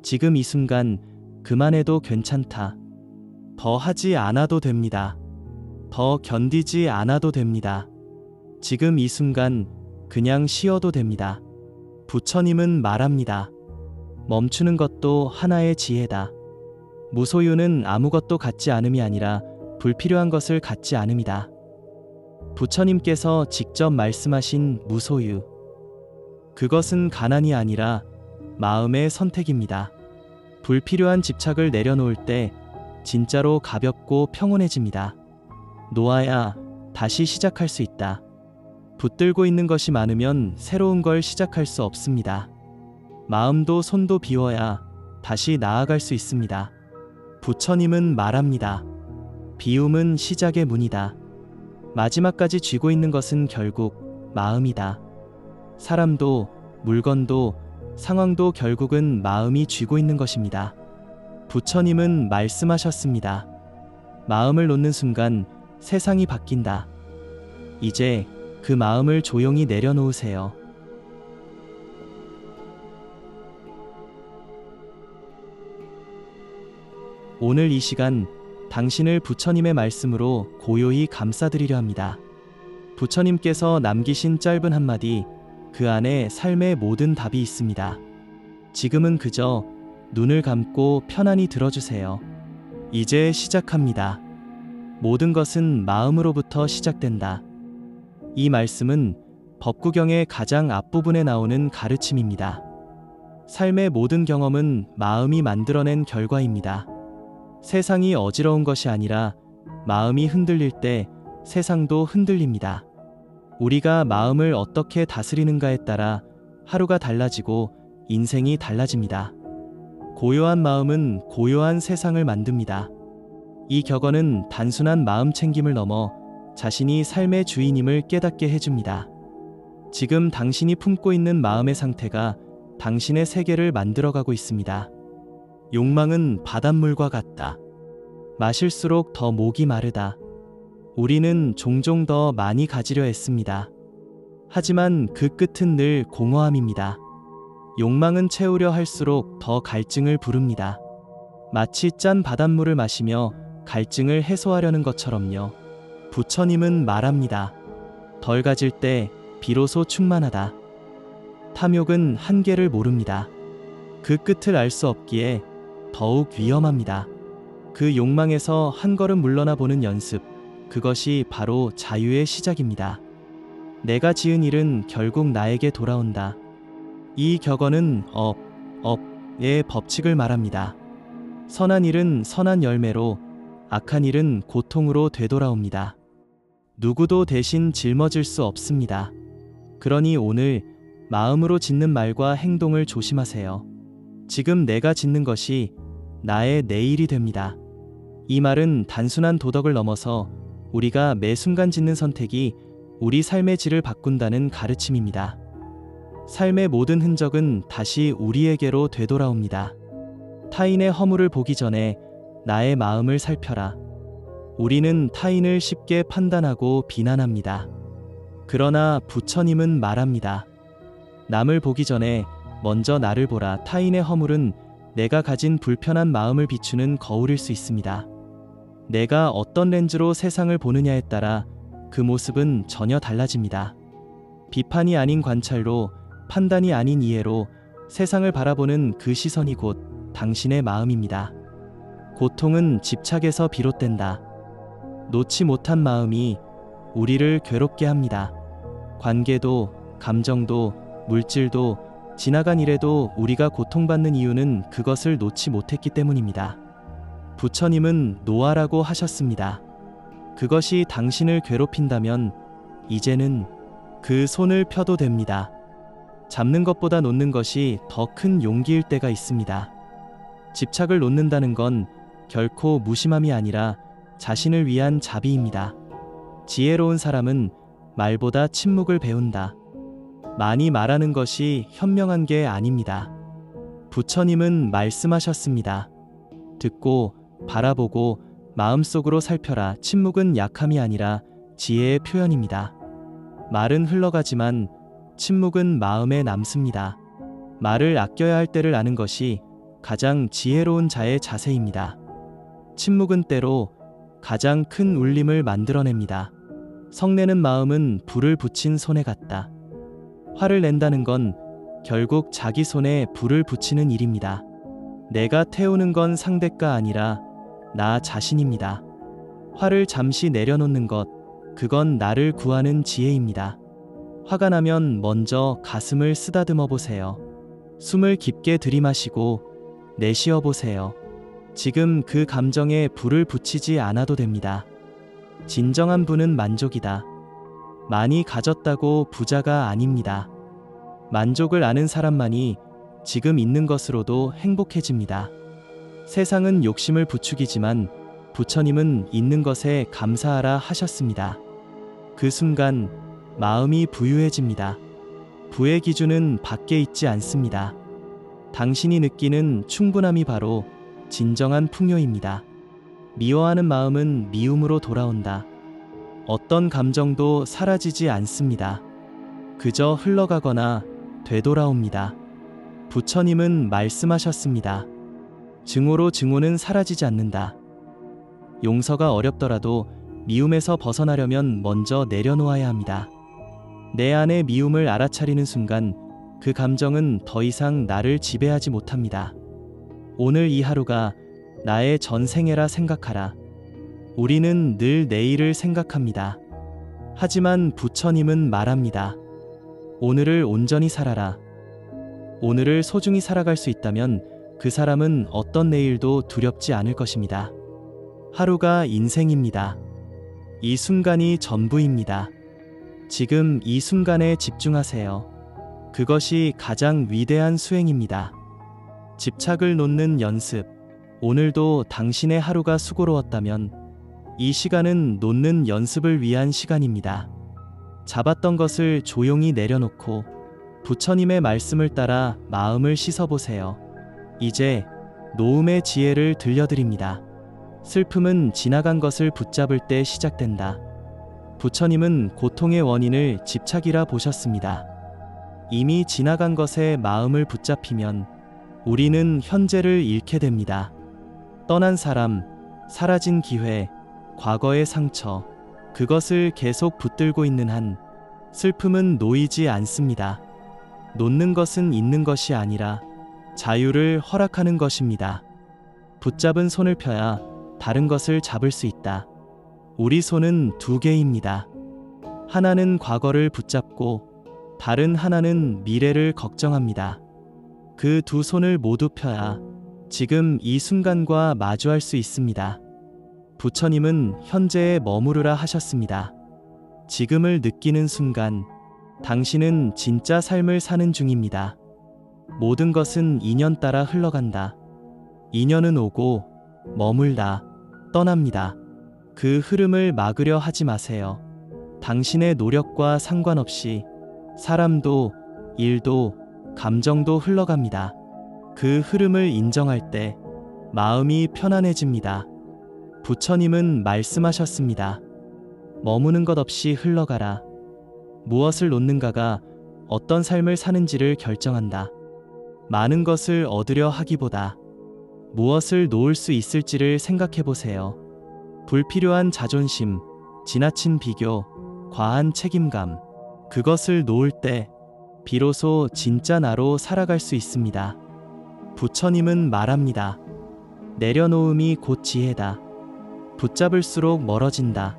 지금 이 순간 그만해도 괜찮다. 더 하지 않아도 됩니다. 더 견디지 않아도 됩니다. 지금 이 순간 그냥 쉬어도 됩니다. 부처님은 말합니다. 멈추는 것도 하나의 지혜다. 무소유는 아무것도 갖지 않음이 아니라 불필요한 것을 갖지 않음이다. 부처님께서 직접 말씀하신 무소유. 그것은 가난이 아니라 마음의 선택입니다. 불필요한 집착을 내려놓을 때 진짜로 가볍고 평온해집니다. 놓아야 다시 시작할 수 있다. 붙들고 있는 것이 많으면 새로운 걸 시작할 수 없습니다. 마음도 손도 비워야 다시 나아갈 수 있습니다. 부처님은 말합니다. 비움은 시작의 문이다. 마지막까지 쥐고 있는 것은 결국 마음이다. 사람도, 물건도, 상황도 결국은 마음이 쥐고 있는 것입니다. 부처님은 말씀하셨습니다. 마음을 놓는 순간 세상이 바뀐다. 이제 그 마음을 조용히 내려놓으세요. 오늘 이 시간 당신을 부처님의 말씀으로 고요히 감싸드리려 합니다. 부처님께서 남기신 짧은 한마디, 그 안에 삶의 모든 답이 있습니다. 지금은 그저 눈을 감고 편안히 들어주세요. 이제 시작합니다. 모든 것은 마음으로부터 시작된다. 이 말씀은 법구경의 가장 앞부분에 나오는 가르침입니다. 삶의 모든 경험은 마음이 만들어낸 결과입니다. 세상이 어지러운 것이 아니라 마음이 흔들릴 때 세상도 흔들립니다. 우리가 마음을 어떻게 다스리는가에 따라 하루가 달라지고 인생이 달라집니다. 고요한 마음은 고요한 세상을 만듭니다. 이 격언은 단순한 마음 챙김을 넘어 자신이 삶의 주인임을 깨닫게 해줍니다. 지금 당신이 품고 있는 마음의 상태가 당신의 세계를 만들어가고 있습니다. 욕망은 바닷물과 같다. 마실수록 더 목이 마르다. 우리는 종종 더 많이 가지려 애씁니다. 하지만 그 끝은 늘 공허함입니다. 욕망은 채우려 할수록 더 갈증을 부릅니다. 마치 짠 바닷물을 마시며 갈증을 해소하려는 것처럼요. 부처님은 말합니다. 덜 가질 때 비로소 충만하다. 탐욕은 한계를 모릅니다. 그 끝을 알 수 없기에 더욱 위험합니다. 그 욕망에서 한 걸음 물러나 보는 연습, 그것이 바로 자유의 시작입니다. 내가 지은 일은 결국 나에게 돌아온다. 이 격언은 업의 법칙을 말합니다. 선한 일은 선한 열매로, 악한 일은 고통으로 되돌아옵니다. 누구도 대신 짊어질 수 없습니다. 그러니 오늘 마음으로 짓는 말과 행동을 조심하세요. 지금 내가 짓는 것이 나의 내일이 됩니다. 이 말은 단순한 도덕을 넘어서 우리가 매 순간 짓는 선택이 우리 삶의 질을 바꾼다는 가르침입니다. 삶의 모든 흔적은 다시 우리에게로 되돌아옵니다. 타인의 허물을 보기 전에 나의 마음을 살펴라. 우리는 타인을 쉽게 판단하고 비난합니다. 그러나 부처님은 말합니다. 남을 보기 전에 먼저 나를 보라. 타인의 허물은 내가 가진 불편한 마음을 비추는 거울일 수 있습니다. 내가 어떤 렌즈로 세상을 보느냐에 따라 그 모습은 전혀 달라집니다. 비판이 아닌 관찰로, 판단이 아닌 이해로 세상을 바라보는 그 시선이 곧 당신의 마음입니다. 고통은 집착에서 비롯된다. 놓지 못한 마음이 우리를 괴롭게 합니다. 관계도, 감정도, 물질도, 지나간 일에도 우리가 고통받는 이유는 그것을 놓지 못했기 때문입니다. 부처님은 놓아라고 하셨습니다. 그것이 당신을 괴롭힌다면 이제는 그 손을 펴도 됩니다. 잡는 것보다 놓는 것이 더 큰 용기일 때가 있습니다. 집착을 놓는다는 건 결코 무심함이 아니라 자신을 위한 자비입니다. 지혜로운 사람은 말보다 침묵을 배운다. 많이 말하는 것이 현명한 게 아닙니다. 부처님은 말씀하셨습니다. 듣고 바라보고 마음속으로 살펴라. 침묵은 약함이 아니라 지혜의 표현입니다. 말은 흘러가지만 침묵은 마음에 남습니다. 말을 아껴야 할 때를 아는 것이 가장 지혜로운 자의 자세입니다. 침묵은 때로 가장 큰 울림을 만들어냅니다. 성내는 마음은 불을 붙인 손에 같다. 화를 낸다는 건 결국 자기 손에 불을 붙이는 일입니다. 내가 태우는 건 상대가 아니라 나 자신입니다. 화를 잠시 내려놓는 것, 그건 나를 구하는 지혜입니다. 화가 나면 먼저 가슴을 쓰다듬어 보세요. 숨을 깊게 들이마시고 내쉬어 보세요. 지금 그 감정에 불을 붙이지 않아도 됩니다. 진정한 부는 만족이다. 많이 가졌다고 부자가 아닙니다. 만족을 아는 사람만이 지금 있는 것으로도 행복해집니다. 세상은 욕심을 부추기지만 부처님은 있는 것에 감사하라 하셨습니다. 그 순간 마음이 부유해집니다. 부의 기준은 밖에 있지 않습니다. 당신이 느끼는 충분함이 바로 진정한 풍요입니다. 미워하는 마음은 미움으로 돌아온다. 어떤 감정도 사라지지 않습니다. 그저 흘러가거나 되돌아옵니다. 부처님은 말씀하셨습니다. 증오로 증오는 사라지지 않는다. 용서가 어렵더라도 미움에서 벗어나려면 먼저 내려놓아야 합니다. 내 안의 미움을 알아차리는 순간 그 감정은 더 이상 나를 지배하지 못합니다. 오늘 이 하루가 나의 전생애라 생각하라. 우리는 늘 내일을 생각합니다. 하지만 부처님은 말합니다. 오늘을 온전히 살아라. 오늘을 소중히 살아갈 수 있다면 그 사람은 어떤 내일도 두렵지 않을 것입니다. 하루가 인생입니다. 이 순간이 전부입니다. 지금 이 순간에 집중하세요. 그것이 가장 위대한 수행입니다. 집착을 놓는 연습. 오늘도 당신의 하루가 수고로웠다면 이 시간은 놓는 연습을 위한 시간입니다. 잡았던 것을 조용히 내려놓고 부처님의 말씀을 따라 마음을 씻어보세요. 이제 놓음의 지혜를 들려드립니다. 슬픔은 지나간 것을 붙잡을 때 시작된다. 부처님은 고통의 원인을 집착이라 보셨습니다. 이미 지나간 것에 마음을 붙잡히면 우리는 현재를 잃게 됩니다. 떠난 사람, 사라진 기회, 과거의 상처, 그것을 계속 붙들고 있는 한 슬픔은 놓이지 않습니다. 놓는 것은 있는 것이 아니라 자유를 허락하는 것입니다. 붙잡은 손을 펴야 다른 것을 잡을 수 있다. 우리 손은 두 개입니다. 하나는 과거를 붙잡고 다른 하나는 미래를 걱정합니다. 그 두 손을 모두 펴야 지금 이 순간과 마주할 수 있습니다. 부처님은 현재에 머무르라 하셨습니다. 지금을 느끼는 순간 당신은 진짜 삶을 사는 중입니다. 모든 것은 인연 따라 흘러간다. 인연은 오고 머물다, 떠납니다. 그 흐름을 막으려 하지 마세요. 당신의 노력과 상관없이 사람도, 일도, 감정도 흘러갑니다. 그 흐름을 인정할 때 마음이 편안해집니다. 부처님은 말씀하셨습니다. 머무는 것 없이 흘러가라. 무엇을 놓는가가 어떤 삶을 사는지를 결정한다. 많은 것을 얻으려 하기보다 무엇을 놓을 수 있을지를 생각해 보세요. 불필요한 자존심, 지나친 비교, 과한 책임감, 그것을 놓을 때 비로소 진짜 나로 살아갈 수 있습니다. 부처님은 말합니다. 내려놓음이 곧 지혜다. 붙잡을수록 멀어진다.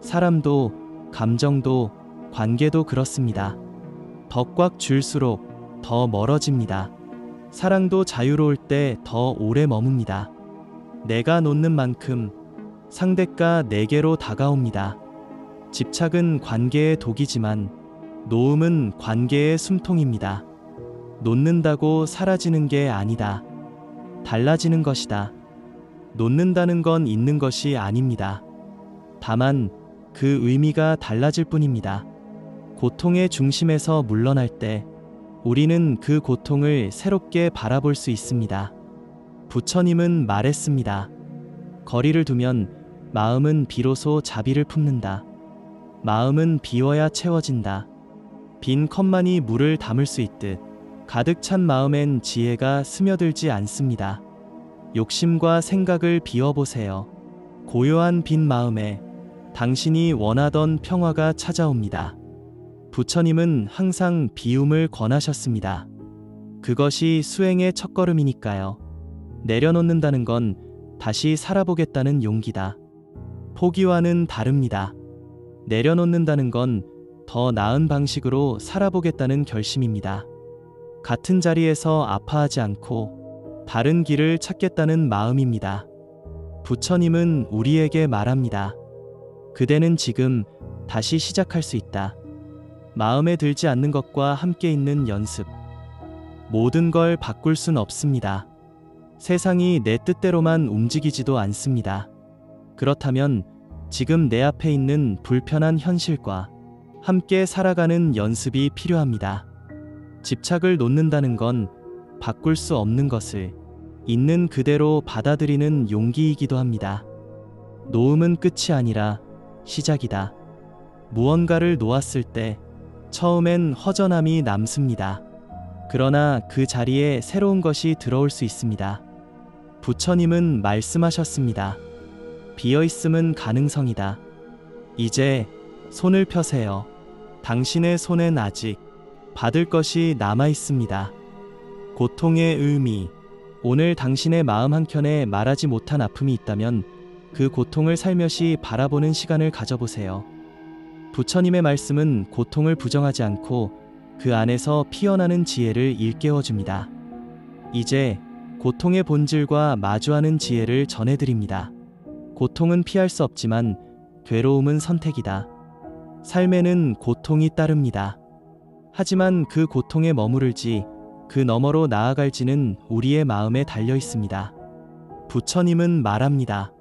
사람도, 감정도, 관계도 그렇습니다. 더 꽉 쥘수록 더 멀어집니다. 사랑도 자유로울 때 더 오래 머뭅니다. 내가 놓는 만큼 상대가 내게로 다가옵니다. 집착은 관계의 독이지만 놓음은 관계의 숨통입니다. 놓는다고 사라지는 게 아니다. 달라지는 것이다. 놓는다는 건 있는 것이 아닙니다. 다만 그 의미가 달라질 뿐입니다. 고통의 중심에서 물러날 때 우리는 그 고통을 새롭게 바라볼 수 있습니다. 부처님은 말했습니다. 거리를 두면 마음은 비로소 자비를 품는다. 마음은 비워야 채워진다. 빈 컵만이 물을 담을 수 있듯 가득 찬 마음엔 지혜가 스며들지 않습니다. 욕심과 생각을 비워보세요. 고요한 빈 마음에 당신이 원하던 평화가 찾아옵니다. 부처님은 항상 비움을 권하셨습니다. 그것이 수행의 첫걸음이니까요. 내려놓는다는 건 다시 살아보겠다는 용기다. 포기와는 다릅니다. 내려놓는다는 건 더 나은 방식으로 살아보겠다는 결심입니다. 같은 자리에서 아파하지 않고 다른 길을 찾겠다는 마음입니다. 부처님은 우리에게 말합니다. 그대는 지금 다시 시작할 수 있다. 마음에 들지 않는 것과 함께 있는 연습. 모든 걸 바꿀 순 없습니다. 세상이 내 뜻대로만 움직이지도 않습니다. 그렇다면 지금 내 앞에 있는 불편한 현실과 함께 살아가는 연습이 필요합니다. 집착을 놓는다는 건 바꿀 수 없는 것을 있는 그대로 받아들이는 용기이기도 합니다. 놓음은 끝이 아니라 시작이다. 무언가를 놓았을 때 처음엔 허전함이 남습니다. 그러나 그 자리에 새로운 것이 들어올 수 있습니다. 부처님은 말씀하셨습니다. 비어있음은 가능성이다. 이제 손을 펴세요. 당신의 손엔 아직 받을 것이 남아 있습니다. 고통의 의미. 오늘 당신의 마음 한켠에 말하지 못한 아픔이 있다면 그 고통을 살며시 바라보는 시간을 가져보세요. 부처님의 말씀은 고통을 부정하지 않고 그 안에서 피어나는 지혜를 일깨워줍니다. 이제 고통의 본질과 마주하는 지혜를 전해드립니다. 고통은 피할 수 없지만 괴로움은 선택이다. 삶에는 고통이 따릅니다. 하지만 그 고통에 머무를지 그 너머로 나아갈지는 우리의 마음에 달려 있습니다. 부처님은 말합니다.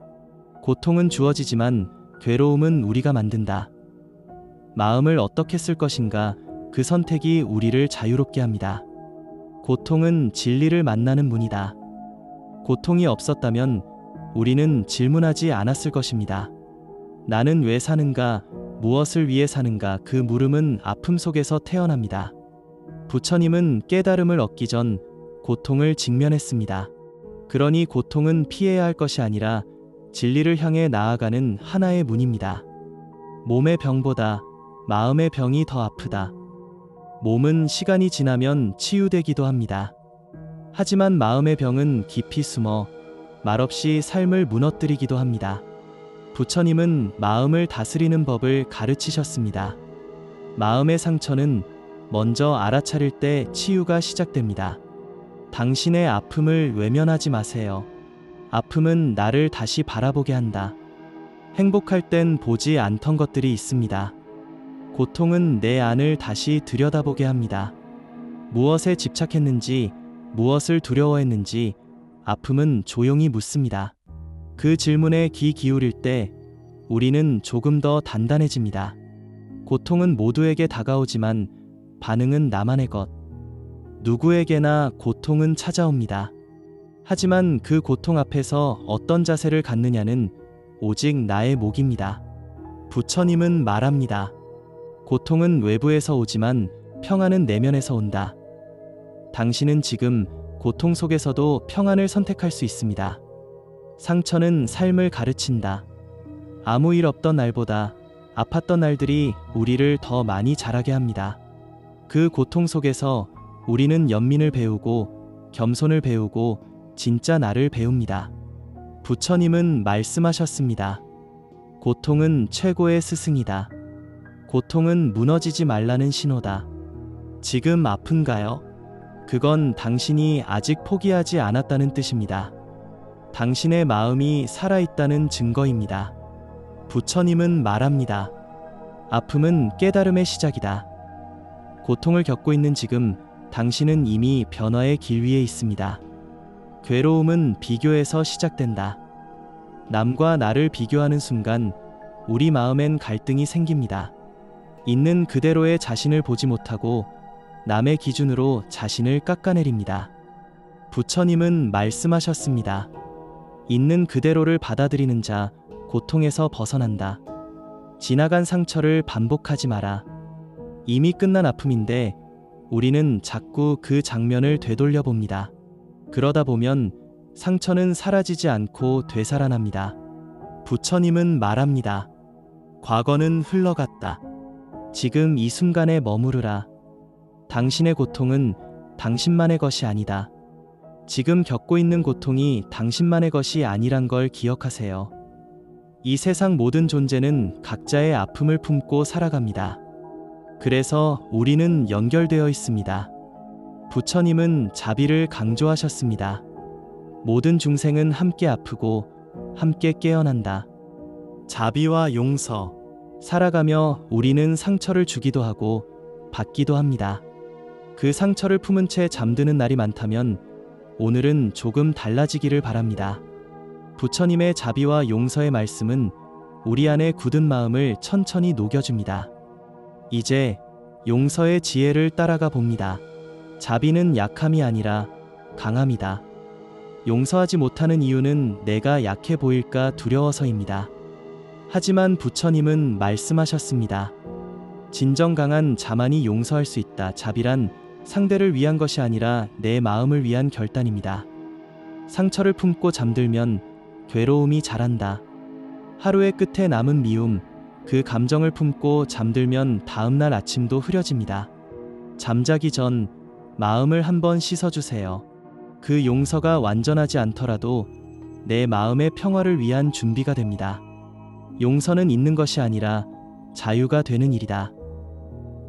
고통은 주어지지만 괴로움은 우리가 만든다. 마음을 어떻게 쓸 것인가, 그 선택이 우리를 자유롭게 합니다. 고통은 진리를 만나는 문이다. 고통이 없었다면 우리는 질문하지 않았을 것입니다. 나는 왜 사는가, 무엇을 위해 사는가, 그 물음은 아픔 속에서 태어납니다. 부처님은 깨달음을 얻기 전 고통을 직면했습니다. 그러니 고통은 피해야 할 것이 아니라 진리를 향해 나아가는 하나의 문입니다. 몸의 병보다 마음의 병이 더 아프다. 몸은 시간이 지나면 치유되기도 합니다. 하지만 마음의 병은 깊이 숨어 말없이 삶을 무너뜨리기도 합니다. 부처님은 마음을 다스리는 법을 가르치셨습니다. 마음의 상처는 먼저 알아차릴 때 치유가 시작됩니다. 당신의 아픔을 외면하지 마세요. 아픔은 나를 다시 바라보게 한다. 행복할 땐 보지 않던 것들이 있습니다. 고통은 내 안을 다시 들여다보게 합니다. 무엇에 집착했는지, 무엇을 두려워했는지 아픔은 조용히 묻습니다. 그 질문에 귀 기울일 때 우리는 조금 더 단단해집니다. 고통은 모두에게 다가오지만 반응은 나만의 것. 누구에게나 고통은 찾아옵니다. 하지만 그 고통 앞에서 어떤 자세를 갖느냐는 오직 나의 몫입니다. 부처님은 말합니다. 고통은 외부에서 오지만 평안은 내면에서 온다. 당신은 지금 고통 속에서도 평안을 선택할 수 있습니다. 상처는 삶을 가르친다. 아무 일 없던 날보다 아팠던 날들이 우리를 더 많이 자라게 합니다. 그 고통 속에서 우리는 연민을 배우고 겸손을 배우고 진짜 나를 배웁니다. 부처님은 말씀하셨습니다. 고통은 최고의 스승이다. 고통은 무너지지 말라는 신호다. 지금 아픈가요? 그건 당신이 아직 포기하지 않았다는 뜻입니다. 당신의 마음이 살아있다는 증거입니다. 부처님은 말합니다. 아픔은 깨달음의 시작이다. 고통을 겪고 있는 지금 당신은 이미 변화의 길 위에 있습니다. 괴로움은 비교에서 시작된다. 남과 나를 비교하는 순간 우리 마음엔 갈등이 생깁니다. 있는 그대로의 자신을 보지 못하고 남의 기준으로 자신을 깎아내립니다. 부처님은 말씀하셨습니다. 있는 그대로를 받아들이는 자 고통에서 벗어난다. 지나간 상처를 반복하지 마라. 이미 끝난 아픔인데 우리는 자꾸 그 장면을 되돌려 봅니다. 그러다 보면 상처는 사라지지 않고 되살아납니다. 부처님은 말합니다. 과거는 흘러갔다. 지금 이 순간에 머무르라. 당신의 고통은 당신만의 것이 아니다. 지금 겪고 있는 고통이 당신만의 것이 아니란 걸 기억하세요. 이 세상 모든 존재는 각자의 아픔을 품고 살아갑니다. 그래서 우리는 연결되어 있습니다. 부처님은 자비를 강조하셨습니다. 모든 중생은 함께 아프고 함께 깨어난다. 자비와 용서. 살아가며 우리는 상처를 주기도 하고 받기도 합니다. 그 상처를 품은 채 잠드는 날이 많다면 오늘은 조금 달라지기를 바랍니다. 부처님의 자비와 용서의 말씀은 우리 안의 굳은 마음을 천천히 녹여줍니다. 이제 용서의 지혜를 따라가 봅니다. 자비는 약함이 아니라 강함이다. 용서하지 못하는 이유는 내가 약해 보일까 두려워서입니다. 하지만 부처님은 말씀하셨습니다. 진정 강한 자만이 용서할 수 있다. 자비란 상대를 위한 것이 아니라 내 마음을 위한 결단입니다. 상처를 품고 잠들면 괴로움이 자란다. 하루의 끝에 남은 미움, 그 감정을 품고 잠들면 다음날 아침도 흐려집니다. 잠자기 전 마음을 한번 씻어주세요. 그 용서가 완전하지 않더라도 내 마음의 평화를 위한 준비가 됩니다. 용서는 있는 것이 아니라 자유가 되는 일이다.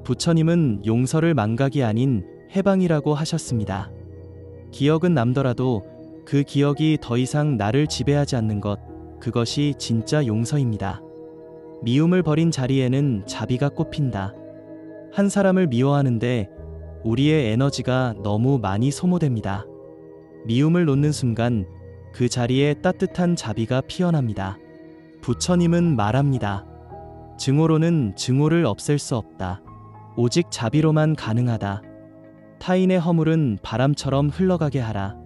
부처님은 용서를 망각이 아닌 해방이라고 하셨습니다. 기억은 남더라도 그 기억이 더 이상 나를 지배하지 않는 것, 그것이 진짜 용서입니다. 미움을 버린 자리에는 자비가 꽃핀다. 한 사람을 미워하는데 우리의 에너지가 너무 많이 소모됩니다. 미움을 놓는 순간 그 자리에 따뜻한 자비가 피어납니다. 부처님은 말합니다. 증오로는 증오를 없앨 수 없다. 오직 자비로만 가능하다. 타인의 허물은 바람처럼 흘러가게 하라.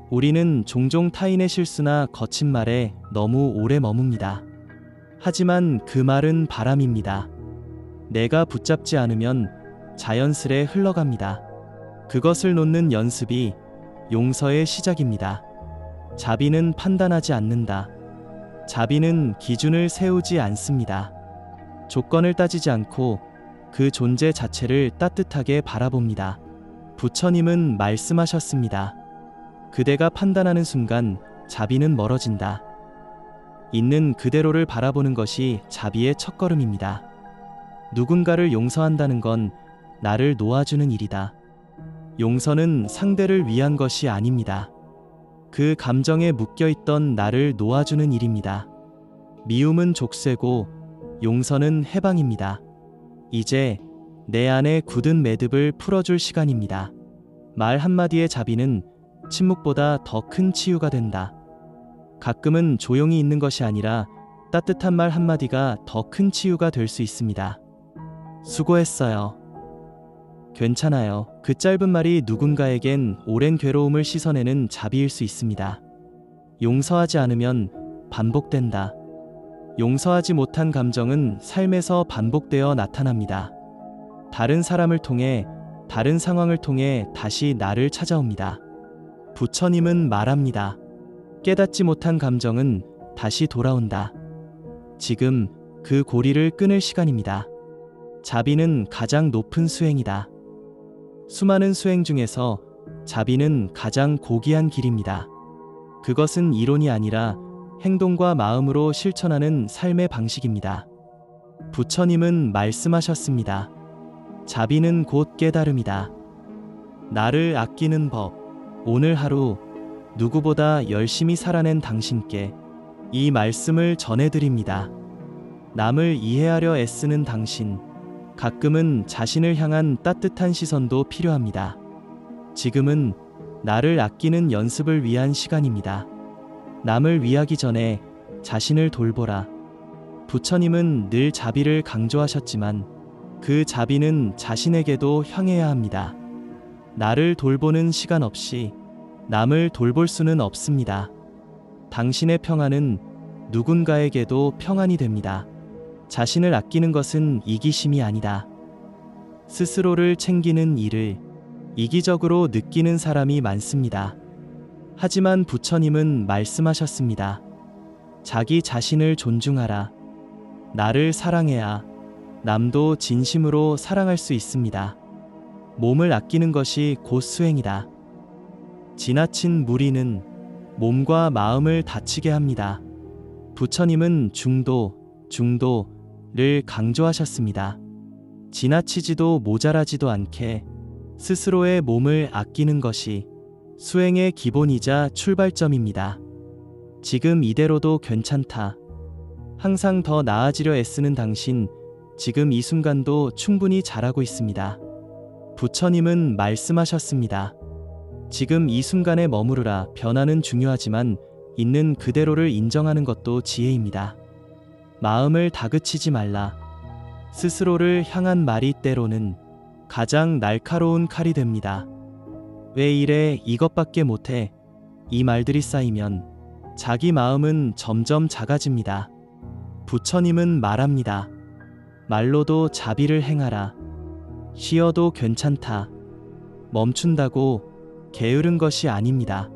우리는 종종 타인의 실수나 거친 말에 너무 오래 머뭅니다. 하지만 그 말은 바람입니다. 내가 붙잡지 않으면 자연스레 흘러갑니다. 그것을 놓는 연습이 용서의 시작입니다. 자비는 판단하지 않는다. 자비는 기준을 세우지 않습니다. 조건을 따지지 않고 그 존재 자체를 따뜻하게 바라봅니다. 부처님은 말씀하셨습니다. 그대가 판단하는 순간 자비는 멀어진다. 있는 그대로를 바라보는 것이 자비의 첫걸음입니다. 누군가를 용서한다는 건 나를 놓아주는 일이다. 용서는 상대를 위한 것이 아닙니다. 그 감정에 묶여있던 나를 놓아주는 일입니다. 미움은 족쇄고 용서는 해방입니다. 이제 내 안에 굳은 매듭을 풀어줄 시간입니다. 말 한마디의 자비는 침묵보다 더 큰 치유가 된다. 가끔은 조용히 있는 것이 아니라 따뜻한 말 한마디가 더 큰 치유가 될 수 있습니다. 수고했어요. 괜찮아요. 그 짧은 말이 누군가에겐 오랜 괴로움을 씻어내는 자비일 수 있습니다. 용서하지 않으면 반복된다. 용서하지 못한 감정은 삶에서 반복되어 나타납니다. 다른 사람을 통해, 다른 상황을 통해 다시 나를 찾아옵니다. 부처님은 말합니다. 깨닫지 못한 감정은 다시 돌아온다. 지금 그 고리를 끊을 시간입니다. 자비는 가장 높은 수행이다. 수많은 수행 중에서 자비는 가장 고귀한 길입니다. 그것은 이론이 아니라 행동과 마음으로 실천하는 삶의 방식입니다. 부처님은 말씀하셨습니다. 자비는 곧 깨달음이다. 나를 아끼는 법. 오늘 하루 누구보다 열심히 살아낸 당신께 이 말씀을 전해드립니다. 남을 이해하려 애쓰는 당신, 가끔은 자신을 향한 따뜻한 시선도 필요합니다. 지금은 나를 아끼는 연습을 위한 시간입니다. 남을 위하기 전에 자신을 돌보라. 부처님은 늘 자비를 강조하셨지만 그 자비는 자신에게도 향해야 합니다. 나를 돌보는 시간 없이 남을 돌볼 수는 없습니다. 당신의 평안은 누군가에게도 평안이 됩니다. 자신을 아끼는 것은 이기심이 아니다. 스스로를 챙기는 일을 이기적으로 느끼는 사람이 많습니다. 하지만 부처님은 말씀하셨습니다. 자기 자신을 존중하라. 나를 사랑해야 남도 진심으로 사랑할 수 있습니다. 몸을 아끼는 것이 곧 수행이다. 지나친 무리는 몸과 마음을 다치게 합니다. 부처님은 중도를 강조하셨습니다. 지나치지도 모자라지도 않게 스스로의 몸을 아끼는 것이 수행의 기본이자 출발점입니다. 지금 이대로도 괜찮다. 항상 더 나아지려 애쓰는 당신, 지금 이 순간도 충분히 잘하고 있습니다. 부처님은 말씀하셨습니다. 지금 이 순간에 머무르라. 변화는 중요하지만 있는 그대로를 인정하는 것도 지혜입니다. 마음을 다그치지 말라. 스스로를 향한 말이 때로는 가장 날카로운 칼이 됩니다. 왜 이래, 이것밖에 못해, 이 말들이 쌓이면 자기 마음은 점점 작아집니다. 부처님은 말합니다. 말로도 자비를 행하라. 쉬어도 괜찮다. 멈춘다고 게으른 것이 아닙니다.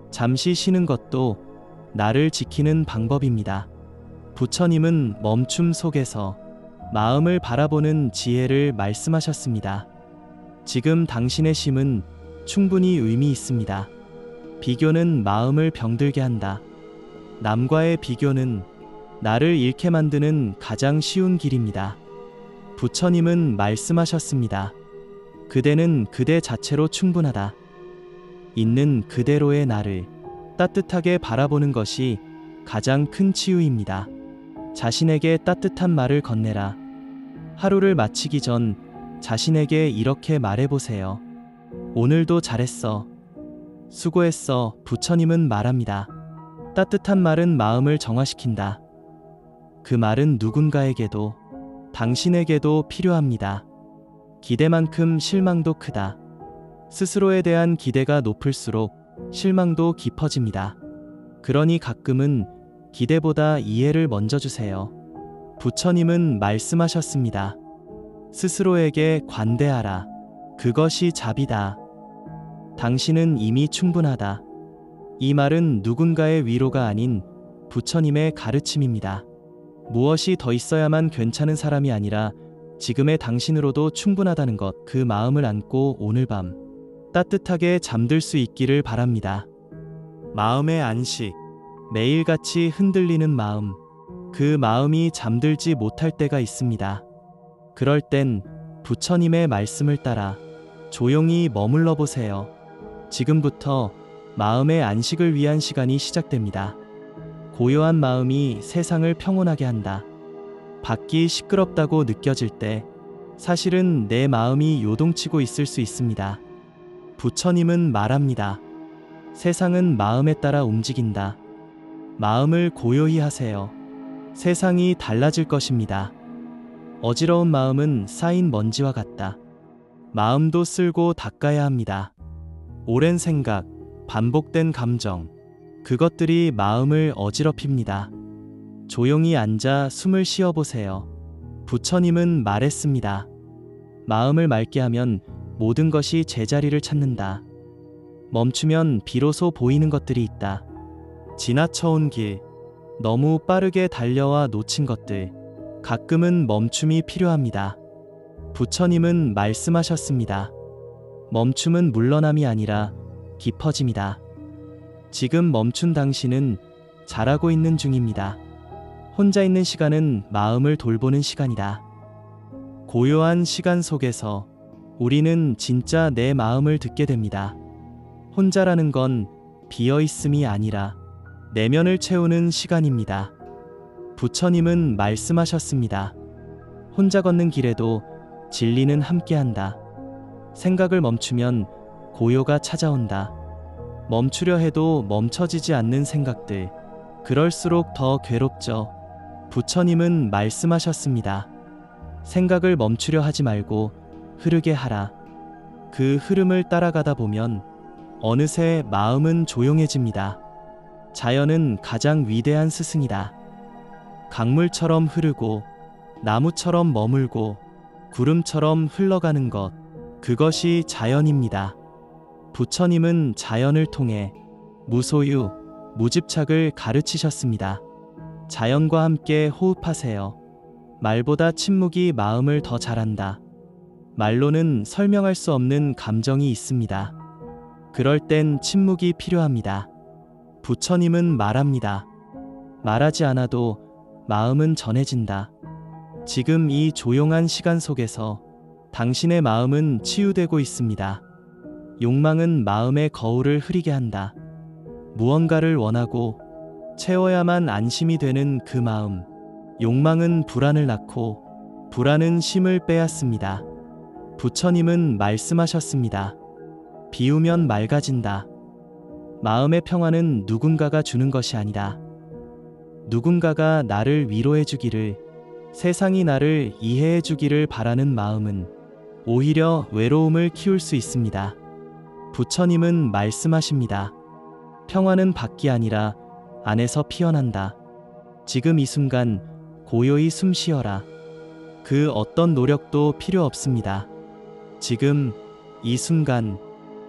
잠시 쉬는 것도 나를 지키는 방법입니다. 부처님은 멈춤 속에서 마음을 바라보는 지혜를 말씀하셨습니다. 지금 당신의 쉼은 충분히 의미 있습니다. 비교는 마음을 병들게 한다. 남과의 비교는 나를 잃게 만드는 가장 쉬운 길입니다. 부처님은 말씀하셨습니다. 그대는 그대 자체로 충분하다. 있는 그대로의 나를 따뜻하게 바라보는 것이 가장 큰 치유입니다. 자신에게 따뜻한 말을 건네라. 하루를 마치기 전 자신에게 이렇게 말해보세요. 오늘도 잘했어. 수고했어. 부처님은 말합니다. 따뜻한 말은 마음을 정화시킨다. 그 말은 누군가에게도, 당신에게도 필요합니다. 기대만큼 실망도 크다. 스스로에 대한 기대가 높을수록 실망도 깊어집니다. 그러니 가끔은 기대보다 이해를 먼저 주세요. 부처님은 말씀하셨습니다. 스스로에게 관대하라. 그것이 자비다. 당신은 이미 충분하다. 이 말은 누군가의 위로가 아닌 부처님의 가르침입니다. 무엇이 더 있어야만 괜찮은 사람이 아니라 지금의 당신으로도 충분하다는 것, 그 마음을 안고 오늘 밤 따뜻하게 잠들 수 있기를 바랍니다. 마음의 안식. 매일같이 흔들리는 마음. 그 마음이 잠들지 못할 때가 있습니다. 그럴 땐 부처님의 말씀을 따라 조용히 머물러 보세요. 지금부터 마음의 안식을 위한 시간이 시작됩니다. 고요한 마음이 세상을 평온하게 한다. 밖이 시끄럽다고 느껴질 때 사실은 내 마음이 요동치고 있을 수 있습니다. 부처님은 말합니다. 세상은 마음에 따라 움직인다. 마음을 고요히 하세요. 세상이 달라질 것입니다. 어지러운 마음은 쌓인 먼지와 같다. 마음도 쓸고 닦아야 합니다. 오랜 생각, 반복된 감정, 그것들이 마음을 어지럽힙니다. 조용히 앉아 숨을 쉬어보세요. 부처님은 말했습니다. 마음을 맑게 하면 모든 것이 제자리를 찾는다. 멈추면 비로소 보이는 것들이 있다. 지나쳐온 길, 너무 빠르게 달려와 놓친 것들, 가끔은 멈춤이 필요합니다. 부처님은 말씀하셨습니다. 멈춤은 물러남이 아니라 깊어짐이다. 지금 멈춘 당신은 잘하고 있는 중입니다. 혼자 있는 시간은 마음을 돌보는 시간이다. 고요한 시간 속에서 우리는 진짜 내 마음을 듣게 됩니다. 혼자라는 건 비어있음이 아니라 내면을 채우는 시간입니다. 부처님은 말씀하셨습니다. 혼자 걷는 길에도 진리는 함께한다. 생각을 멈추면 고요가 찾아온다. 멈추려 해도 멈춰지지 않는 생각들, 그럴수록 더 괴롭죠. 부처님은 말씀하셨습니다. 생각을 멈추려 하지 말고 흐르게 하라. 그 흐름을 따라가다 보면 어느새 마음은 조용해집니다. 자연은 가장 위대한 스승이다. 강물처럼 흐르고 나무처럼 머물고 구름처럼 흘러가는 것, 그것이 자연입니다. 부처님은 자연을 통해 무소유, 무집착을 가르치셨습니다. 자연과 함께 호흡하세요. 말보다 침묵이 마음을 더 잘한다. 말로는 설명할 수 없는 감정이 있습니다. 그럴 땐 침묵이 필요합니다. 부처님은 말합니다. 말하지 않아도 마음은 전해진다. 지금 이 조용한 시간 속에서 당신의 마음은 치유되고 있습니다. 욕망은 마음의 거울을 흐리게 한다. 무언가를 원하고 채워야만 안심이 되는 그 마음. 욕망은 불안을 낳고 불안은 쉼을 빼앗습니다. 부처님은 말씀하셨습니다. 비우면 맑아진다. 마음의 평화는 누군가가 주는 것이 아니다. 누군가가 나를 위로해 주기를, 세상이 나를 이해해 주기를 바라는 마음은 오히려 외로움을 키울 수 있습니다. 부처님은 말씀하십니다. 평화는 밖이 아니라 안에서 피어난다. 지금 이 순간 고요히 숨 쉬어라. 그 어떤 노력도 필요 없습니다. 지금 이 순간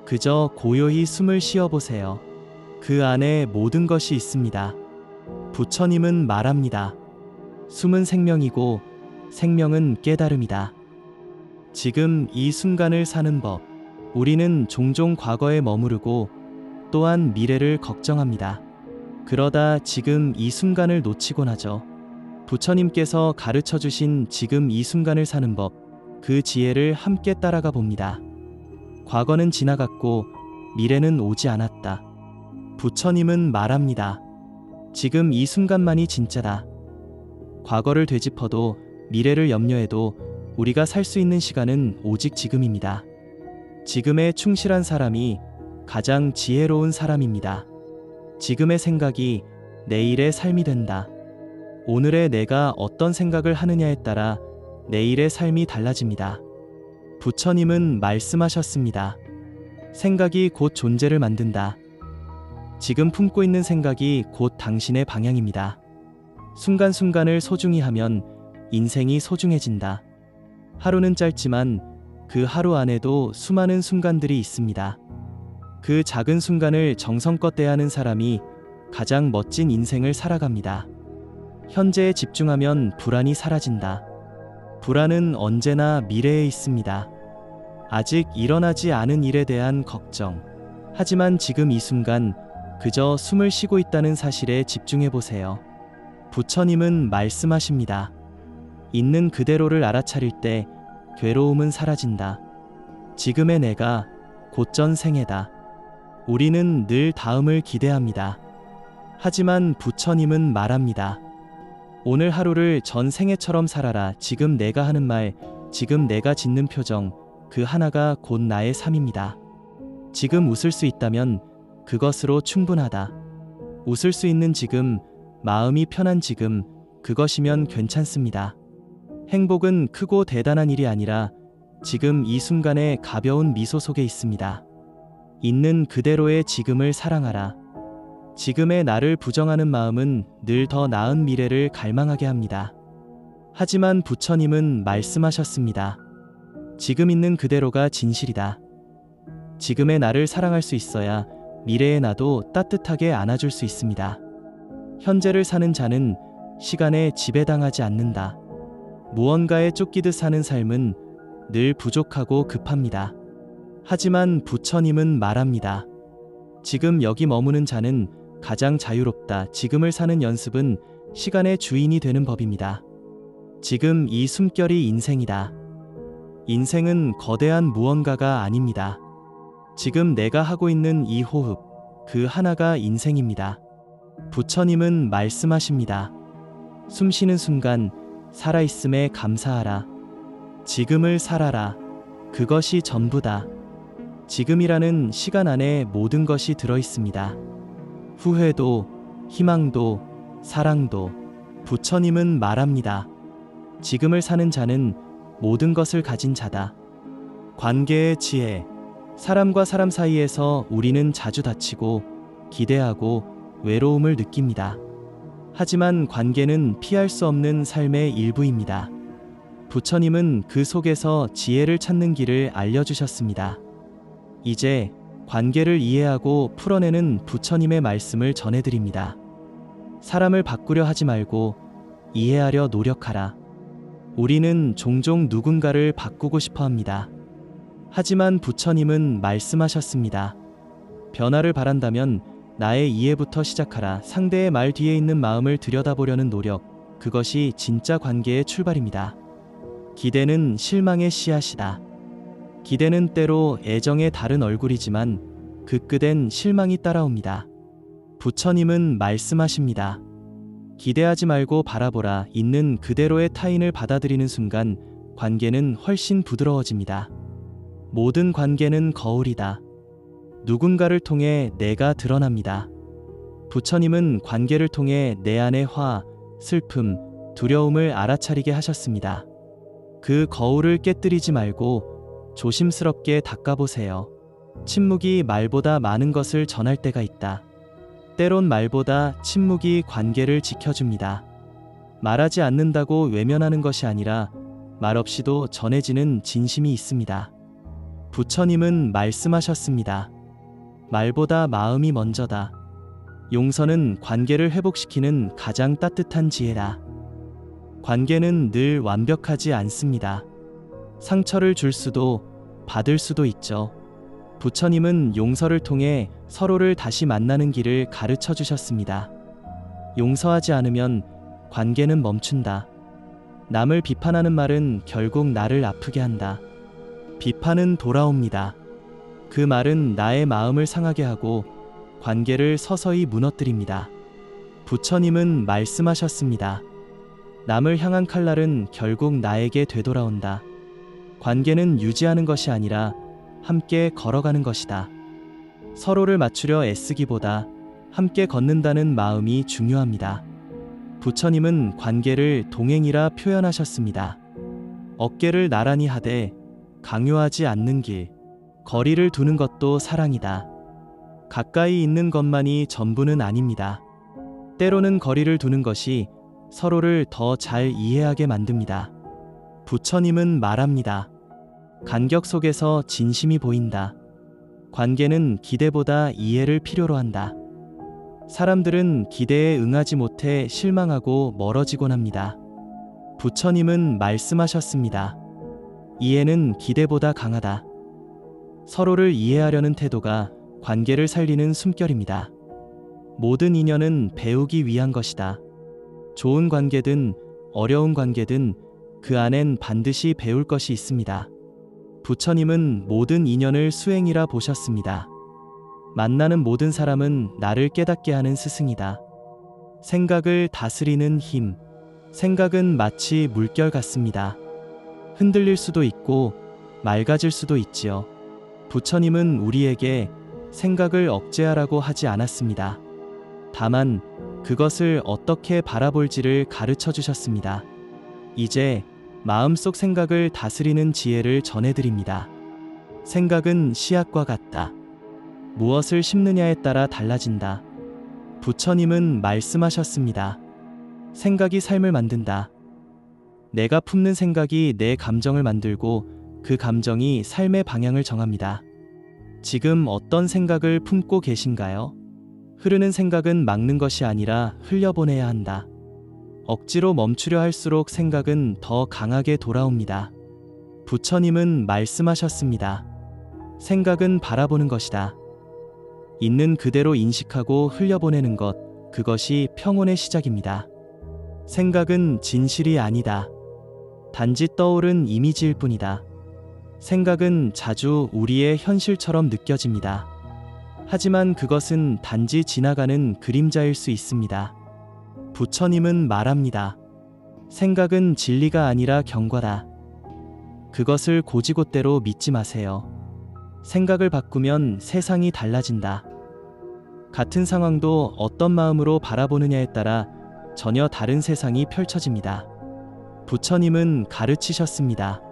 그저 고요히 숨을 쉬어보세요. 그 안에 모든 것이 있습니다. 부처님은 말합니다. 숨은 생명이고 생명은 깨달음이다. 지금 이 순간을 사는 법. 우리는 종종 과거에 머무르고 또한 미래를 걱정합니다. 그러다 지금 이 순간을 놓치곤 하죠. 부처님께서 가르쳐 주신 지금 이 순간을 사는 법, 그 지혜를 함께 따라가 봅니다. 과거는 지나갔고 미래는 오지 않았다. 부처님은 말합니다. 지금 이 순간만이 진짜다. 과거를 되짚어도 미래를 염려해도 우리가 살 수 있는 시간은 오직 지금입니다. 지금에 충실한 사람이 가장 지혜로운 사람입니다. 지금의 생각이 내일의 삶이 된다. 오늘의 내가 어떤 생각을 하느냐에 따라 내일의 삶이 달라집니다. 부처님은 말씀하셨습니다. 생각이 곧 존재를 만든다. 지금 품고 있는 생각이 곧 당신의 방향입니다. 순간순간을 소중히 하면 인생이 소중해진다. 하루는 짧지만 그 하루 안에도 수많은 순간들이 있습니다. 그 작은 순간을 정성껏 대하는 사람이 가장 멋진 인생을 살아갑니다. 현재에 집중하면 불안이 사라진다. 불안은 언제나 미래에 있습니다. 아직 일어나지 않은 일에 대한 걱정. 하지만 지금 이 순간 그저 숨을 쉬고 있다는 사실에 집중해 보세요. 부처님은 말씀하십니다. 있는 그대로를 알아차릴 때 괴로움은 사라진다. 지금의 내가 곧 전생에다. 우리는 늘 다음을 기대합니다. 하지만 부처님은 말합니다. 오늘 하루를 전 생애처럼 살아라. 지금 내가 하는 말, 지금 내가 짓는 표정, 그 하나가 곧 나의 삶입니다. 지금 웃을 수 있다면 그것으로 충분하다. 웃을 수 있는 지금, 마음이 편한 지금, 그것이면 괜찮습니다. 행복은 크고 대단한 일이 아니라 지금 이 순간의 가벼운 미소 속에 있습니다. 있는 그대로의 지금을 사랑하라. 지금의 나를 부정하는 마음은 늘 더 나은 미래를 갈망하게 합니다. 하지만 부처님은 말씀하셨습니다. 지금 있는 그대로가 진실이다. 지금의 나를 사랑할 수 있어야 미래의 나도 따뜻하게 안아줄 수 있습니다. 현재를 사는 자는 시간에 지배당하지 않는다. 무언가에 쫓기듯 사는 삶은 늘 부족하고 급합니다. 하지만 부처님은 말합니다. 지금 여기 머무는 자는 가장 자유롭다. 지금을 사는 연습은 시간의 주인이 되는 법입니다. 지금 이 숨결이 인생이다. 인생은 거대한 무언가가 아닙니다. 지금 내가 하고 있는 이 호흡, 그 하나가 인생입니다. 부처님은 말씀하십니다. 숨 쉬는 순간 살아있음에 감사하라. 지금을 살아라. 그것이 전부다. 지금이라는 시간 안에 모든 것이 들어있습니다. 후회도, 희망도, 사랑도. 부처님은 말합니다. 지금을 사는 자는 모든 것을 가진 자다. 관계의 지혜. 사람과 사람 사이에서 우리는 자주 다치고 기대하고 외로움을 느낍니다. 하지만 관계는 피할 수 없는 삶의 일부입니다. 부처님은 그 속에서 지혜를 찾는 길을 알려주셨습니다. 이제 관계를 이해하고 풀어내는 부처님의 말씀을 전해드립니다. 사람을 바꾸려 하지 말고 이해하려 노력하라. 우리는 종종 누군가를 바꾸고 싶어 합니다. 하지만 부처님은 말씀하셨습니다. 변화를 바란다면 나의 이해부터 시작하라. 상대의 말 뒤에 있는 마음을 들여다보려는 노력, 그것이 진짜 관계의 출발입니다. 기대는 실망의 씨앗이다. 기대는 때로 애정의 다른 얼굴이지만 그 끝엔 실망이 따라옵니다. 부처님은 말씀하십니다. 기대하지 말고 바라보라. 있는 그대로의 타인을 받아들이는 순간 관계는 훨씬 부드러워집니다. 모든 관계는 거울이다. 누군가를 통해 내가 드러납니다. 부처님은 관계를 통해 내 안의 화, 슬픔, 두려움을 알아차리게 하셨습니다. 그 거울을 깨뜨리지 말고 조심스럽게 닦아보세요. 침묵이 말보다 많은 것을 전할 때가 있다. 때론 말보다 침묵이 관계를 지켜줍니다. 말하지 않는다고 외면하는 것이 아니라 말없이도 전해지는 진심이 있습니다. 부처님은 말씀하셨습니다. 말보다 마음이 먼저다. 용서는 관계를 회복시키는 가장 따뜻한 지혜다. 관계는 늘 완벽하지 않습니다. 상처를 줄 수도 받을 수도 있죠. 부처님은 용서를 통해 서로를 다시 만나는 길을 가르쳐 주셨습니다. 용서하지 않으면 관계는 멈춘다. 남을 비판하는 말은 결국 나를 아프게 한다. 비판은 돌아옵니다. 그 말은 나의 마음을 상하게 하고 관계를 서서히 무너뜨립니다. 부처님은 말씀하셨습니다. 남을 향한 칼날은 결국 나에게 되돌아온다. 관계는 유지하는 것이 아니라 함께 걸어가는 것이다. 서로를 맞추려 애쓰기보다 함께 걷는다는 마음이 중요합니다. 부처님은 관계를 동행이라 표현하셨습니다. 어깨를 나란히 하되 강요하지 않는 길, 거리를 두는 것도 사랑이다. 가까이 있는 것만이 전부는 아닙니다. 때로는 거리를 두는 것이 서로를 더 잘 이해하게 만듭니다. 부처님은 말합니다. 간격 속에서 진심이 보인다. 관계는 기대보다 이해를 필요로 한다. 사람들은 기대에 응하지 못해 실망하고 멀어지곤 합니다. 부처님은 말씀하셨습니다. 이해는 기대보다 강하다. 서로를 이해하려는 태도가 관계를 살리는 숨결입니다. 모든 인연은 배우기 위한 것이다. 좋은 관계든 어려운 관계든 그 안엔 반드시 배울 것이 있습니다. 부처님은 모든 인연을 수행이라 보셨습니다. 만나는 모든 사람은 나를 깨닫게 하는 스승이다. 생각을 다스리는 힘. 생각은 마치 물결 같습니다. 흔들릴 수도 있고 맑아질 수도 있지요. 부처님은 우리에게 생각을 억제하라고 하지 않았습니다. 다만 그것을 어떻게 바라볼지를 가르쳐 주셨습니다. 이제 마음속 생각을 다스리는 지혜를 전해드립니다. 생각은 씨앗과 같다. 무엇을 심느냐에 따라 달라진다. 부처님은 말씀하셨습니다. 생각이 삶을 만든다. 내가 품는 생각이 내 감정을 만들고 그 감정이 삶의 방향을 정합니다. 지금 어떤 생각을 품고 계신가요? 흐르는 생각은 막는 것이 아니라 흘려보내야 한다. 억지로 멈추려 할수록 생각은 더 강하게 돌아옵니다. 부처님은 말씀하셨습니다. 생각은 바라보는 것이다. 있는 그대로 인식하고 흘려보내는 것, 그것이 평온의 시작입니다. 생각은 진실이 아니다. 단지 떠오른 이미지일 뿐이다. 생각은 자주 우리의 현실처럼 느껴집니다. 하지만 그것은 단지 지나가는 그림자일 수 있습니다. 부처님은 말합니다. 생각은 진리가 아니라 경과다. 그것을 고지곳대로 믿지 마세요. 생각을 바꾸면 세상이 달라진다. 같은 상황도 어떤 마음으로 바라보느냐에 따라 전혀 다른 세상이 펼쳐집니다. 부처님은 가르치셨습니다.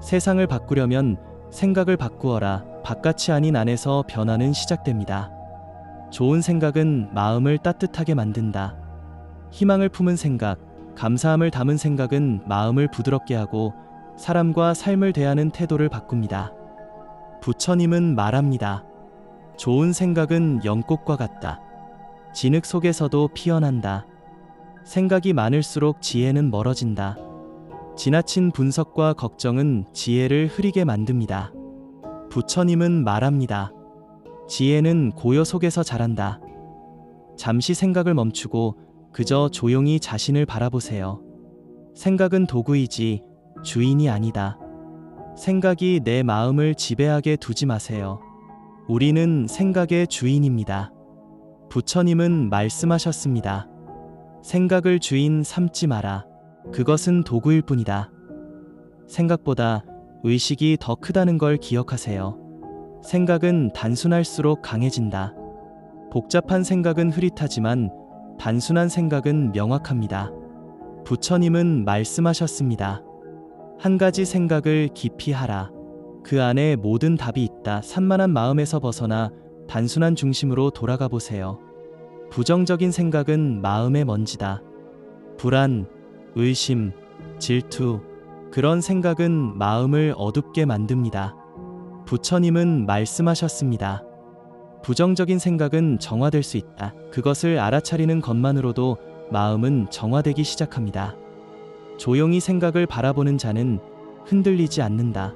세상을 바꾸려면 생각을 바꾸어라. 바깥이 아닌 안에서 변화는 시작됩니다. 좋은 생각은 마음을 따뜻하게 만든다. 희망을 품은 생각, 감사함을 담은 생각은 마음을 부드럽게 하고 사람과 삶을 대하는 태도를 바꿉니다. 부처님은 말합니다. 좋은 생각은 연꽃과 같다. 진흙 속에서도 피어난다. 생각이 많을수록 지혜는 멀어진다. 지나친 분석과 걱정은 지혜를 흐리게 만듭니다. 부처님은 말합니다. 지혜는 고요 속에서 자란다. 잠시 생각을 멈추고 그저 조용히 자신을 바라보세요. 생각은 도구이지 주인이 아니다. 생각이 내 마음을 지배하게 두지 마세요. 우리는 생각의 주인입니다. 부처님은 말씀하셨습니다. 생각을 주인 삼지 마라. 그것은 도구일 뿐이다. 생각보다 의식이 더 크다는 걸 기억하세요. 생각은 단순할수록 강해진다. 복잡한 생각은 흐릿하지만 단순한 생각은 명확합니다. 부처님은 말씀하셨습니다. 한 가지 생각을 깊이 하라. 그 안에 모든 답이 있다. 산만한 마음에서 벗어나 단순한 중심으로 돌아가 보세요. 부정적인 생각은 마음의 먼지다. 불안, 의심, 질투, 그런 생각은 마음을 어둡게 만듭니다. 부처님은 말씀하셨습니다. 부정적인 생각은 정화될 수 있다. 그것을 알아차리는 것만으로도 마음은 정화되기 시작합니다. 조용히 생각을 바라보는 자는 흔들리지 않는다.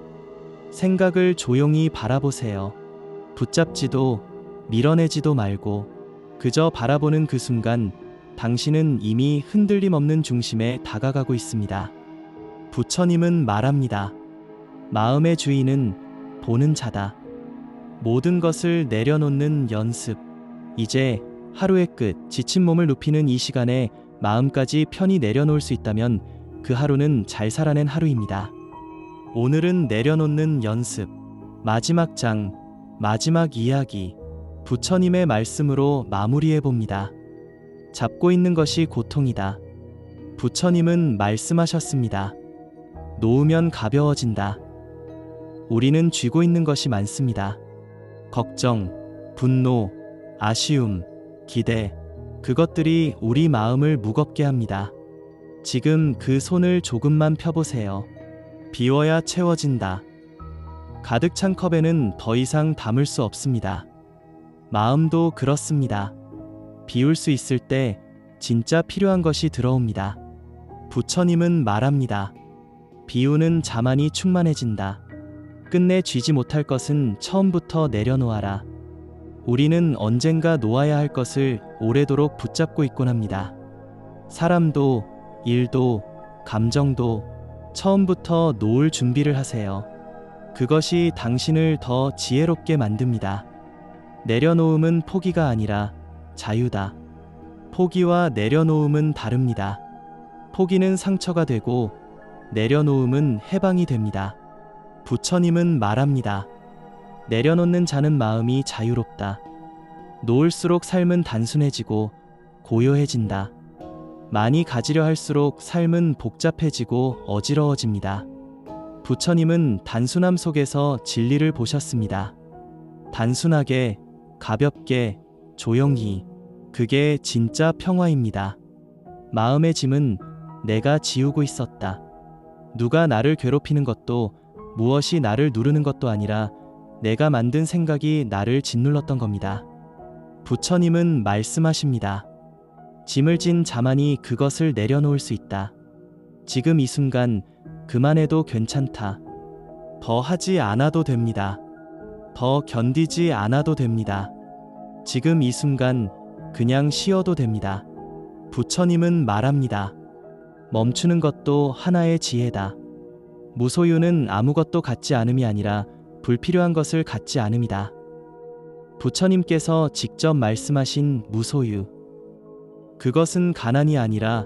생각을 조용히 바라보세요. 붙잡지도 밀어내지도 말고 그저 바라보는 그 순간 당신은 이미 흔들림 없는 중심에 다가가고 있습니다. 부처님은 말합니다. 마음의 주인은 보는 자다. 모든 것을 내려놓는 연습. 이제 하루의 끝, 지친 몸을 눕히는 이 시간에 마음까지 편히 내려놓을 수 있다면 그 하루는 잘 살아낸 하루입니다. 오늘은 내려놓는 연습. 마지막 장, 마지막 이야기. 부처님의 말씀으로 마무리해 봅니다. 잡고 있는 것이 고통이다. 부처님은 말씀하셨습니다. 놓으면 가벼워진다. 우리는 쥐고 있는 것이 많습니다. 걱정, 분노, 아쉬움, 기대, 그것들이 우리 마음을 무겁게 합니다. 지금 그 손을 조금만 펴보세요. 비워야 채워진다. 가득 찬 컵에는 더 이상 담을 수 없습니다. 마음도 그렇습니다. 비울 수 있을 때 진짜 필요한 것이 들어옵니다. 부처님은 말합니다. 비우는 자만이 충만해진다. 끝내 쥐지 못할 것은 처음부터 내려놓아라. 우리는 언젠가 놓아야 할 것을 오래도록 붙잡고 있곤 합니다. 사람도, 일도, 감정도 처음부터 놓을 준비를 하세요. 그것이 당신을 더 지혜롭게 만듭니다. 내려놓음은 포기가 아니라 자유다. 포기와 내려놓음은 다릅니다. 포기는 상처가 되고 내려놓음은 해방이 됩니다. 부처님은 말합니다. 내려놓는 자는 마음이 자유롭다. 놓을수록 삶은 단순해지고 고요해진다. 많이 가지려 할수록 삶은 복잡해지고 어지러워집니다. 부처님은 단순함 속에서 진리를 보셨습니다. 단순하게, 가볍게, 조용히, 그게 진짜 평화입니다. 마음의 짐은 내가 지우고 있었다. 누가 나를 괴롭히는 것도, 무엇이 나를 누르는 것도 아니라 내가 만든 생각이 나를 짓눌렀던 겁니다. 부처님은 말씀하십니다. 짐을 진 자만이 그것을 내려놓을 수 있다. 지금 이 순간 그만해도 괜찮다. 더 하지 않아도 됩니다. 더 견디지 않아도 됩니다. 지금 이 순간 그냥 쉬어도 됩니다. 부처님은 말합니다. 멈추는 것도 하나의 지혜다. 무소유는 아무것도 갖지 않음이 아니라 불필요한 것을 갖지 않음이다. 부처님께서 직접 말씀하신 무소유. 그것은 가난이 아니라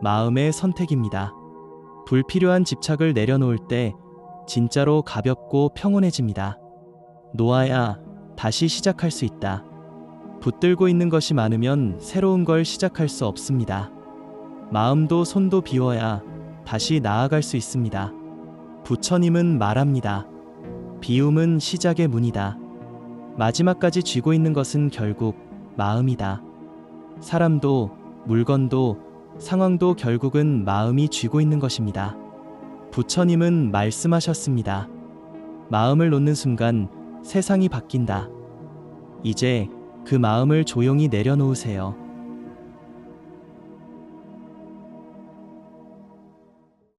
마음의 선택입니다. 불필요한 집착을 내려놓을 때 진짜로 가볍고 평온해집니다. 놓아야 다시 시작할 수 있다. 붙들고 있는 것이 많으면 새로운 걸 시작할 수 없습니다. 마음도 손도 비워야 다시 나아갈 수 있습니다. 부처님은 말합니다. 비움은 시작의 문이다. 마지막까지 쥐고 있는 것은 결국 마음이다. 사람도, 물건도, 상황도 결국은 마음이 쥐고 있는 것입니다. 부처님은 말씀하셨습니다. 마음을 놓는 순간 세상이 바뀐다. 이제 그 마음을 조용히 내려놓으세요.